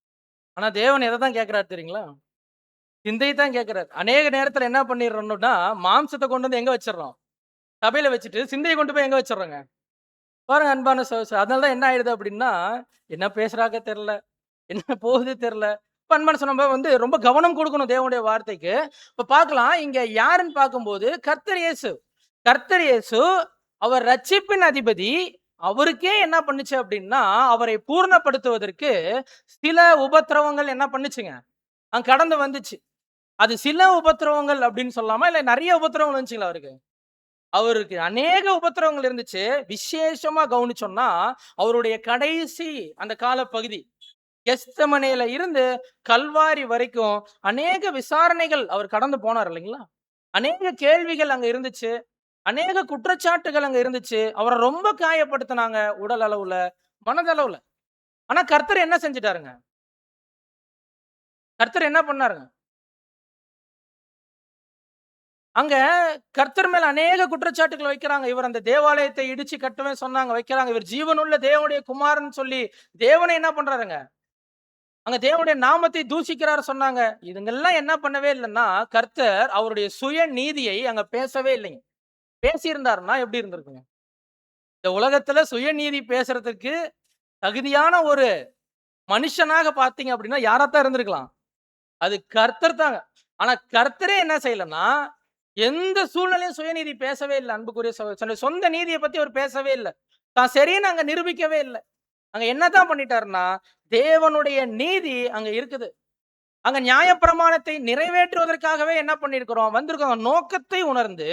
ஆனா தேவன் எதை தான் கேட்கிறாரு தெரியுங்களா, சிந்தையை தான் கேட்கிறார். அநேக நேரத்துல என்ன பண்ணிடுறோம்னா மாம்சத்தை கொண்டு வந்து எங்க வச்சிடறோம், சபையில வச்சுட்டு சிந்தையை கொண்டு போய் எங்க வச்சிடறோங்க. பாருங்க அன்பான சகோதரர், அதனாலதான் என்ன ஆயிடுது அப்படின்னா, என்ன பேசுறாங்க தெரியல, என்ன போகுது தெரியல. அன்பான நம்ம ரொம்ப கவனம் கொடுக்கணும் தேவனுடைய வார்த்தைக்கு. இப்ப பார்க்கலாம், இங்க யாருன்னு பார்க்கும்போது கர்த்தர் இயேசு. கர்த்தர் இயேசு அவர் ரட்சிப்பின் அதிபதி. அவருக்கே என்ன பண்ணுச்சு அப்படின்னா, அவரை பூர்ணப்படுத்துவதற்கு சில உபத்திரவங்கள் என்ன பண்ணுச்சுங்க, அங்க கடந்து வந்துச்சு. அது சில உபத்திரவங்கள் அப்படின்னு சொல்லாமா, இல்ல நிறைய உபத்திரவங்கள் இருந்துச்சுங்களா அவருக்கு? அவருக்கு அநேக உபத்திரவங்கள் இருந்துச்சு. விசேஷமா கவனிச்சோம்னா அவருடைய கடைசி அந்த கால பகுதி கெத்செமனேல இருந்து கல்வாரி வரைக்கும் அநேக விசாரணைகள் அவர் கடந்து போனார் இல்லைங்களா. அநேக கேள்விகள் அங்க இருந்துச்சு. அநேக குற்றச்சாட்டுகள் அங்க இருந்துச்சு. அவரை ரொம்ப காயப்படுத்தினாங்க, உடல் அளவுல, மனதளவுல. ஆனா கர்த்தர் என்ன செஞ்சுட்டாருங்க? கர்த்தர் என்ன பண்ணாருங்க? அங்க கர்த்தர் மேல அநேக குற்றச்சாட்டுகள் வைக்கிறாங்க. இவர் அந்த தேவாலயத்தை இடிச்சு கட்டுவேன் சொன்னாங்க, வைக்கிறாங்க. இவர் ஜீவனுள்ள தேவனுடைய குமாரன் சொல்லி தேவனை என்ன பண்றாருங்க? அங்க தேவனுடைய நாமத்தை தூஷிக்கிறார் சொன்னாங்க. இதுங்கெல்லாம் என்ன பண்ணவே இல்லைன்னா, கர்த்தர் அவருடைய சுய நீதியை அங்க பேசவே இல்லைங்க. பேசியிருந்தாருன்னா எப்படி இருந்திருக்குங்க? இந்த உலகத்துல சுயநீதி பேசுறதுக்கு தகுதியான ஒரு மனுஷனாக பார்த்தீங்க அப்படின்னா யாராத்தான் இருந்திருக்கலாம்? அது கர்த்தர் தாங்க. ஆனா கர்த்தரே என்ன செய்யலன்னா, எந்த சூழ்நிலையும் சுயநீதி பேசவே இல்ல. அன்புக்குரிய தன்னுடைய சொந்த நீதியை பத்தி அவர் பேசவே இல்ல. தான் சரின்னு அங்க நிரூபிக்கவே இல்ல. அங்க என்னதான் பண்ணிட்டாருன்னா, தேவனுடைய நீதி அங்க இருக்குது. அங்க நியாயப்பிரமாணத்தை நிறைவேற்றுவதற்காகவே என்ன பண்ணியிருக்கிறோம்? வந்திருக்கோம். நோக்கத்தை உணர்ந்து,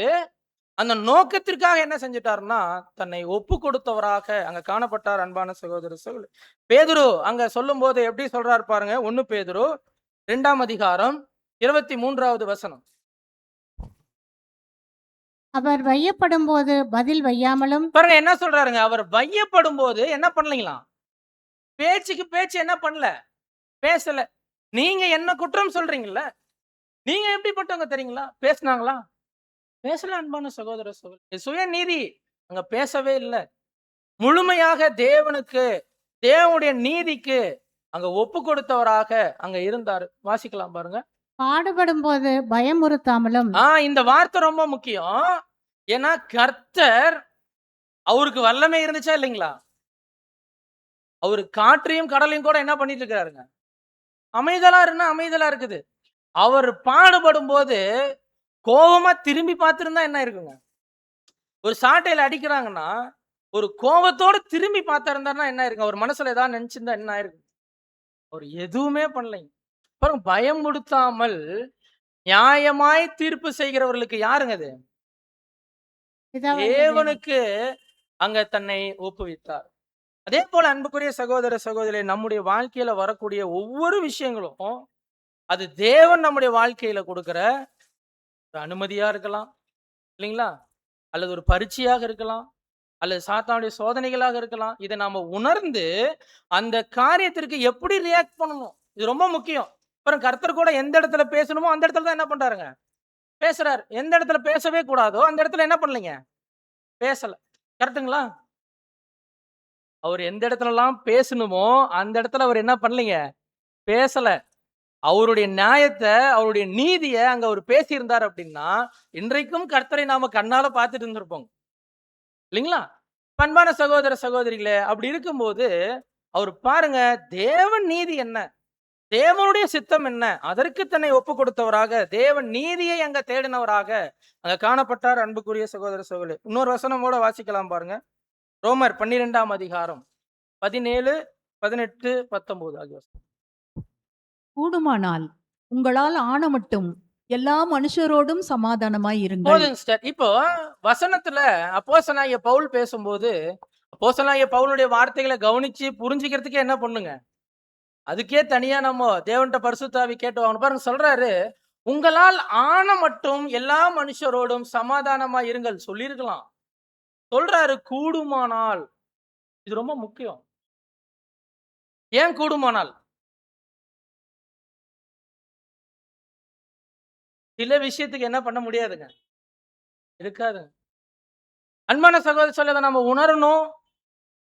அந்த நோக்கத்திற்காக என்ன செஞ்சுட்டாருன்னா, தன்னை ஒப்பு கொடுத்தவராக அங்க காணப்பட்டார். அன்பான சகோதர சகோதரி. பேதுரு அங்க சொல்லும்போது எப்படி சொல்றாரு பாருங்க. 1 பேதுரு 2ஆம் அதிகாரம் 23வது வசனம். அவர் வையப்படும்போது பதில் வையாமலும் பாருங்க என்ன சொல்றாருங்க. அவர் வையப்படும் போது என்ன பண்ணலீங்களாம்? பேச்சுக்கு பேச்சு என்ன பண்ணல? பேசல. நீங்க என்ன குற்றம் சொல்றீங்கல்ல? நீங்க எப்படிப்பட்டவங்க தெரியுங்களா? பேசுனாங்களா? பேசல. அன்பான சகோதர சகோதரி. சுயநீதி அங்க பேசவே இல்ல. முழுமையாக தேவனுக்கு, தேவனுடைய நீதிக்கு அங்க ஒப்பு கொடுத்தவராக அங்க இருந்தாரு. வாசிக்கலாம் பாருங்க. பாடுபடும்போது பயமுறுத்தாமலும் இந்த வார்த்தை ரொம்ப முக்கியம். ஏன்னா கர்த்தர் அவருக்கு வல்லமை இருந்துச்சா இல்லைங்களா? அவரு காற்றையும் கடலையும் கூட என்ன பண்ணிட்டு இருக்காருங்க? அமைதலா இருந்தா அமைதலா இருக்குது. அவர் பாடுபடும் போது கோபமா திரும்பி பார்த்திருந்தா என்ன இருக்குங்க? ஒரு சாட்டையில அடிக்கிறாங்கன்னா, ஒரு கோபத்தோட திரும்பி பார்த்திருந்தாருன்னா என்ன இருக்கும்? அவர் மனசுல ஏதாவது நினைச்சிருந்தா என்ன ஆயிருக்கும்? அவர் எதுவுமே பண்ணலைங்க. பாருங்க, பயமுடுத்தாமல் நியாயமாய் தீர்ப்பு செய்கிறவர்களுக்கு யாருங்க அது? பிதாவாகிய தேவன். தேவனுக்கு அங்க தன்னை ஒப்புவித்தார். அதே போல அன்புக்குரிய சகோதர சகோதரி, நம்முடைய வாழ்க்கையில வரக்கூடிய ஒவ்வொரு விஷயங்களும் அது தேவன் நம்முடைய வாழ்க்கையில கொடுக்கிற ஒரு அனுமதியா இருக்கலாம் இல்லைங்களா? அல்லது ஒரு பரீட்சையாக இருக்கலாம், அல்லது சாத்தானுடைய சோதனைகளாக இருக்கலாம். இதை நாம உணர்ந்து அந்த காரியத்திற்கு எப்படி ரியாக்ட் பண்ணணும், இது ரொம்ப முக்கியம். அப்புறம் கர்த்தர் கூட எந்த இடத்துல பேசணுமோ அந்த இடத்துல தான் என்ன பண்றாருங்க? பேசுறாரு. எந்த இடத்துல பேசவே கூடாதோ அந்த இடத்துல என்ன பண்ணலைங்க? பேசல. கரெக்ட்டுங்களா? அவர் எந்த இடத்துலலாம் பேசணுமோ அந்த இடத்துல அவர் என்ன பண்ணலைங்க? பேசல. அவருடைய நியாயத்தை, அவருடைய நீதியை அங்க அவர் பேசியிருந்தார் அப்படின்னா, இன்றைக்கும் கர்த்தரை நாம கண்ணால பார்த்துட்டு இருந்திருப்போம் இல்லைங்களா? பண்பான சகோதர சகோதரிகளே, அப்படி இருக்கும்போது அவர் பாருங்க, தேவன் நீதி என்ன, தேவனுடைய சித்தம் என்ன, அதற்கு தன்னை ஒப்பு கொடுத்தவராக, தேவன் நீதியை அங்க தேடினவராக அங்க காணப்பட்டார். அன்புக்குரிய சகோதர சகோதரி, இன்னொரு வசனமோட வாசிக்கலாம் பாருங்க. ரோமர் 12ஆம் அதிகாரம் 17, 18, 19 ஆகிய வசனம். கூடுமானால் உங்களால் ஆன மட்டும் எல்லா மனுஷரோடும் சமாதானமாய் இருங்கள். போதுங்க சிஸ்டர். இப்போ வசனத்துல அப்போஸ்தலனாகிய பவுல் பேசும்போது, அப்போஸ்தலனாகிய பவுலுடைய வார்த்தைகளை கவனிச்சு புரிஞ்சுக்கிறதுக்கே என்ன பண்ணுங்க? அதுக்கே தனியா நம்ம தேவன்ட்ட பரிசுத்த ஆவி கேட்டு வாங்கணும். பாருங்க சொல்றாரு, உங்களால் ஆன மட்டும் எல்லா மனுஷரோடும் சமாதானமா இருங்கள் சொல்லியிருக்கலாம். சொல்றாரு கூடுமானால். இது ரொம்ப முக்கியம். ஏன் கூடுமானால்? சில விஷயத்துக்கு என்ன பண்ண முடியாதுங்க, இருக்காதுங்க. அன்பான சகோதர சொல்ல நம்ம உணரணும்.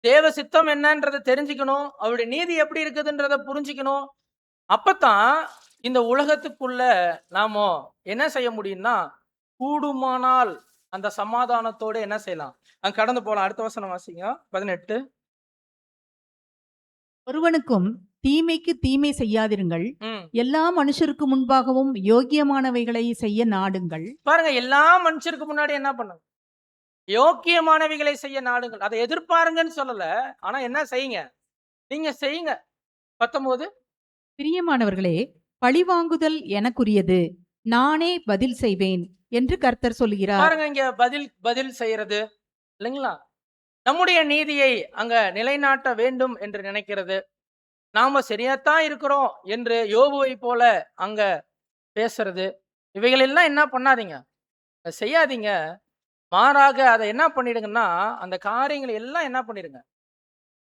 தேவ சித்தம் என்னன்றதை தெரிஞ்சுக்கணும். அவருடைய நீதி எப்படி இருக்குதுன்றதை புரிஞ்சுக்கணும். அப்பதான் இந்த உலகத்துக்குள்ள நாம என்ன செய்ய முடியும்னா, கூடுமானால் அந்த சமாதானத்தோட என்ன செய்யலாம்? அங்க கடந்து போலாம். அடுத்த வசனம் வாசிங்க. 18. ஒருவனுக்கும் தீமைக்கு தீமை செய்யாதிருங்கள். எல்லா மனுஷருக்கு முன்பாகவும் யோக்கியமானவைகளை செய்ய நாடுங்கள். பாருங்க, எல்லா மனுஷருக்கு முன்னாடி என்ன பண்ணுங்க? யோக்கியமானவைகளை செய்ய நாடுங்கள். அதை எதிர்பாருங்கன்னு சொல்லல. ஆனா என்ன செய்யுங்க? நீங்க செய்யுங்க. 19. பிரியமானவர்களே, பழிவாங்குதல் எனக்குரியது, நானே பதில் செய்வேன் என்று கர்த்தர் சொல்கிறார். பாருங்க, இங்க பதில் செய்யறது இல்லைங்களா? நம்முடைய நீதியை அங்க நிலைநாட்ட வேண்டும் என்று நினைக்கிறது. நாம சரியாத்தான் இருக்கிறோம் என்று யோபுவை போல அங்க பேசுறது. இவைகள் எல்லாம் என்ன பண்ணாதீங்க? அதை செய்யாதீங்க. மாறாக அதை என்ன பண்ணிடுங்கன்னா, அந்த காரியங்களை எல்லாம் என்ன பண்ணிடுங்க,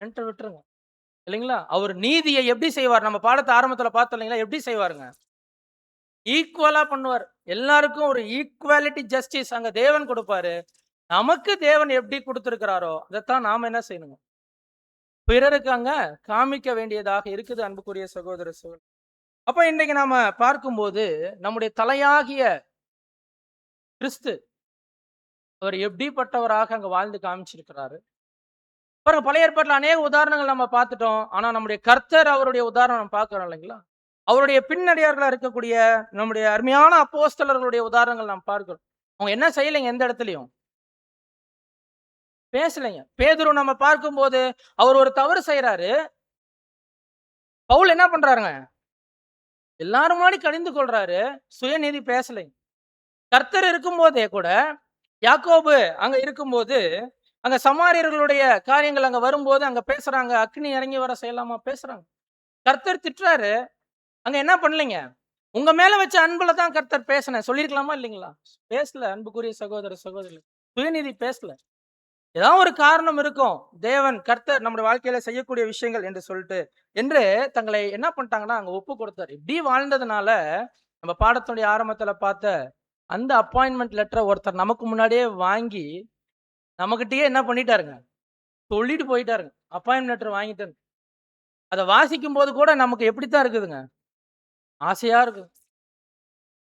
என்கிட்ட விட்டுருங்க. இல்லைங்களா? அவர் நீதியை எப்படி செய்வார்? நம்ம பாடத்தை ஆரம்பத்துல பார்த்தோம் இல்லைங்களா? எப்படி செய்வாருங்க? ஈக்குவலா பண்ணுவார். எல்லாருக்கும் ஒரு ஈக்குவாலிட்டி ஜஸ்டிஸ் அங்க தேவன் கொடுப்பாரு. நமக்கு தேவன் எப்படி கொடுத்திருக்கிறாரோ, அதைத்தான் நாம என்ன செய்யணுங்க? பிறருக்கு அங்க காமிக்க வேண்டியதாக இருக்குது அன்புக்குரிய சகோதர சகோதரி. அப்ப இன்னைக்கு நாம பார்க்கும்போது, நம்முடைய தலையாகிய கிறிஸ்து, அவர் எப்படிப்பட்டவராக அங்க வாழ்ந்து காமிச்சிருக்கிறாரு. பாருங்க, பழைய ஏற்பாட்டுல அநேக உதாரணங்கள் நம்ம பார்த்துட்டோம். ஆனா நம்முடைய கர்த்தர் அவருடைய உதாரணம் நம்ம பார்க்கிறோம் இல்லைங்களா? அவருடைய பின்னடியார்களா இருக்கக்கூடிய நம்முடைய அருமையான அப்போஸ்தலர்களுடைய உதாரணங்கள் நாம் பார்க்கிறோம். அவங்க என்ன செய்யலைங்க, எந்த இடத்துலயும் பேசலைங்க. பேதுரு நம்ம பார்க்கும்போது அவர் ஒரு தவறு செய்யறாரு. பவுல் என்ன பண்றாருங்க? எல்லாரும் முன்னாடி கடிந்து கொள்றாரு. சுயநீதி பேசலைங்க. கர்த்தர் இருக்கும்போதே கூட, யாக்கோபு அங்க இருக்கும்போது, அங்க சமாரியர்களுடைய காரியங்கள் அங்க வரும்போது அங்க பேசுறாங்க. அக்னி இறங்கி வர செய்யலாமா பேசுறாங்க. கர்த்தர் திட்டுறாரு. அங்க என்ன பண்ணலைங்க? உங்க மேல வச்ச அன்புல தான் கர்த்தர் பேசினேன் சொல்லிருக்கலாமா இல்லைங்களா? பேசல. அன்புக்குரிய சகோதர சகோதரி, சுயநீதி பேசல. ஏதாவது ஒரு காரணம் இருக்கும். தேவன் கர்த்தர் நம்முடைய வாழ்க்கையில செய்யக்கூடிய விஷயங்கள் என்று சொல்லிட்டு என்று தங்களை என்ன பண்ணிட்டாங்கன்னா அங்க ஒப்பு கொடுத்தாரு. இப்படி வாழ்ந்ததுனால நம்ம பாடத்துடைய ஆரம்பத்துல பார்த்த அந்த அப்பாயின்மெண்ட் லெட்டரை ஒருத்தர் நமக்கு முன்னாடியே வாங்கி நம்மகிட்டயே என்ன பண்ணிட்டாருங்க, சொல்லிட்டு போயிட்டாருங்க. அப்பாயின்மெண்ட் லெட்டர் வாங்கிட்டாரு. அதை வாசிக்கும் போது கூட நமக்கு எப்படித்தான் இருக்குதுங்க, ஆசையா இருக்குது.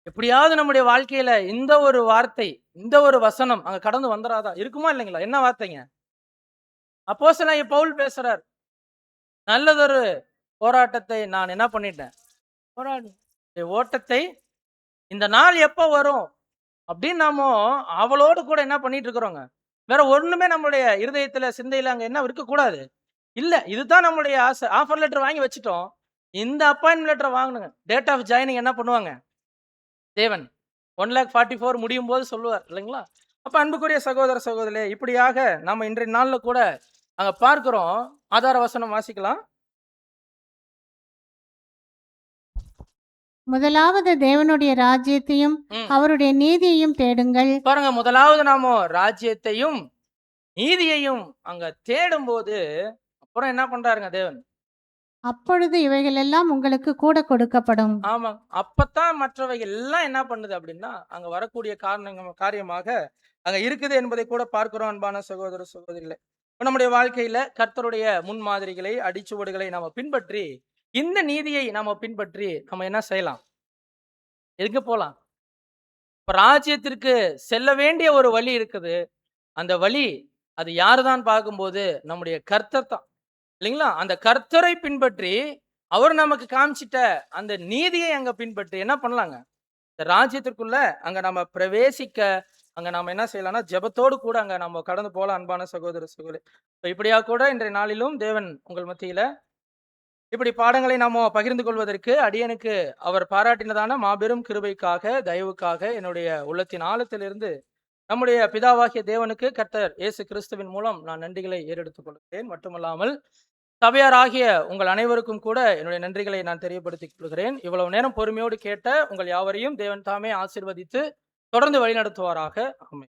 எப்படியாவது நம்முடைய வாழ்க்கையில இந்த ஒரு வார்த்தை, இந்த ஒரு வசனம் அங்க கடந்து வந்துடாதா? இருக்குமா இல்லைங்களா? என்ன வார்த்தைங்க? அப்போஸ்தலனாகிய பவுல் பேசுறார். நல்லதொரு போராட்டத்தை நான் என்ன பண்ணிட்டேன், போராடி ஓட்டத்தை இந்த நாள் எப்ப வரும் அப்படின்னு நாம அவளோடு கூட என்ன பண்ணிட்டு இருக்கிறோங்க. வேற ஒண்ணுமே நம்மளுடைய இருதயத்துல சிந்தையில அங்க என்ன இருக்கக்கூடாது. இல்ல, இதுதான் நம்மளுடைய ஆசை. ஆஃபர் லெட்டர் வாங்கி வச்சுட்டோம். இந்த அப்பாயின்மெண்ட் லெட்டர் வாங்கணுங்க. டேட் ஆஃப் ஜாயினிங் என்ன பண்ணுவாங்க தேவன் 1,44,000 முடியும் போது சொல்லுவார் இல்லைங்களா? அப்ப அன்புக்குரிய சகோதர சகோதரிகளே, இப்படியாக நம்ம இன்றைய நாள்ல கூட அங்க பார்க்கிறோம். ஆதார வசனம் வாசிக்கலாம். முதலாவது தேவனுடைய ராஜ்யத்தையும் அவருடைய நீதியையும் தேடுங்கள். பாருங்க, முதலாவது நாம ராஜ்யத்தையும் நீதியையும் அங்க தேடும் போது அப்புறம் என்ன பண்றாருங்க தேவன்? அப்பொழுது இவைகள் எல்லாம் உங்களுக்கு கூட கொடுக்கப்படும். ஆமா, அப்பத்தான் மற்றவைகள் எல்லாம் என்ன பண்ணுது அப்படின்னா அங்க வரக்கூடிய காரியமாக அங்க இருக்குது என்பதை கூட பார்க்கிறோம். அன்பான சகோதர சகோதரிகளே, நம்முடைய வாழ்க்கையில கர்த்தருடைய முன்மாதிரிகளை, அடிச்சுவடுகளை நாம பின்பற்றி, இந்த நீதியை நாம பின்பற்றி நம்ம என்ன செய்யலாம்? எங்க போலாம்? இப்ப ராஜ்யத்திற்கு செல்ல வேண்டிய ஒரு வழி இருக்குது. அந்த வழி அது யாருதான் பார்க்கும்போது நம்முடைய கர்த்தர் தான் இல்லைங்களா? அந்த கர்த்தரை பின்பற்றி அவர் நமக்கு காமிச்சிட்ட அந்த நீதியை அங்க பின்பற்றி என்ன பண்ணலாங்க? இந்த ராஜ்யத்திற்குள்ள அங்க நம்ம பிரவேசிக்க அங்க நாம என்ன செய்யலாம்னா ஜெபத்தோடு கூட அங்க நம்ம கடந்து போகலாம். அன்பான சகோதர சகோதரி, இப்படியா கூட இன்றைய நாளிலும் தேவன் உங்கள் மத்தியில இப்படி பாடங்களை நாம பகிர்ந்து கொள்வதற்கு அடியனுக்கு அவர் பாராட்டினதான மாபெரும் கிருபைக்காக, தயவுக்காக என்னுடைய உள்ளத்தின் ஆழத்திலிருந்து நம்முடைய பிதாவாகிய தேவனுக்கு கர்த்தர் இயேசு கிறிஸ்துவின் மூலம் நான் நன்றிகளை ஏறெடுத்துக் கொள்கிறேன். மட்டுமல்லாமல் சபையாராகிய உங்கள் அனைவருக்கும் கூட என்னுடைய நன்றிகளை நான் தெரியப்படுத்திக் கொள்கிறேன். இவ்வளவு நேரம் பொறுமையோடு கேட்ட உங்கள் யாவரையும் தேவன் தாமே ஆசீர்வதித்து தொடர்ந்து வழிநடத்துவாராக. ஆமென்.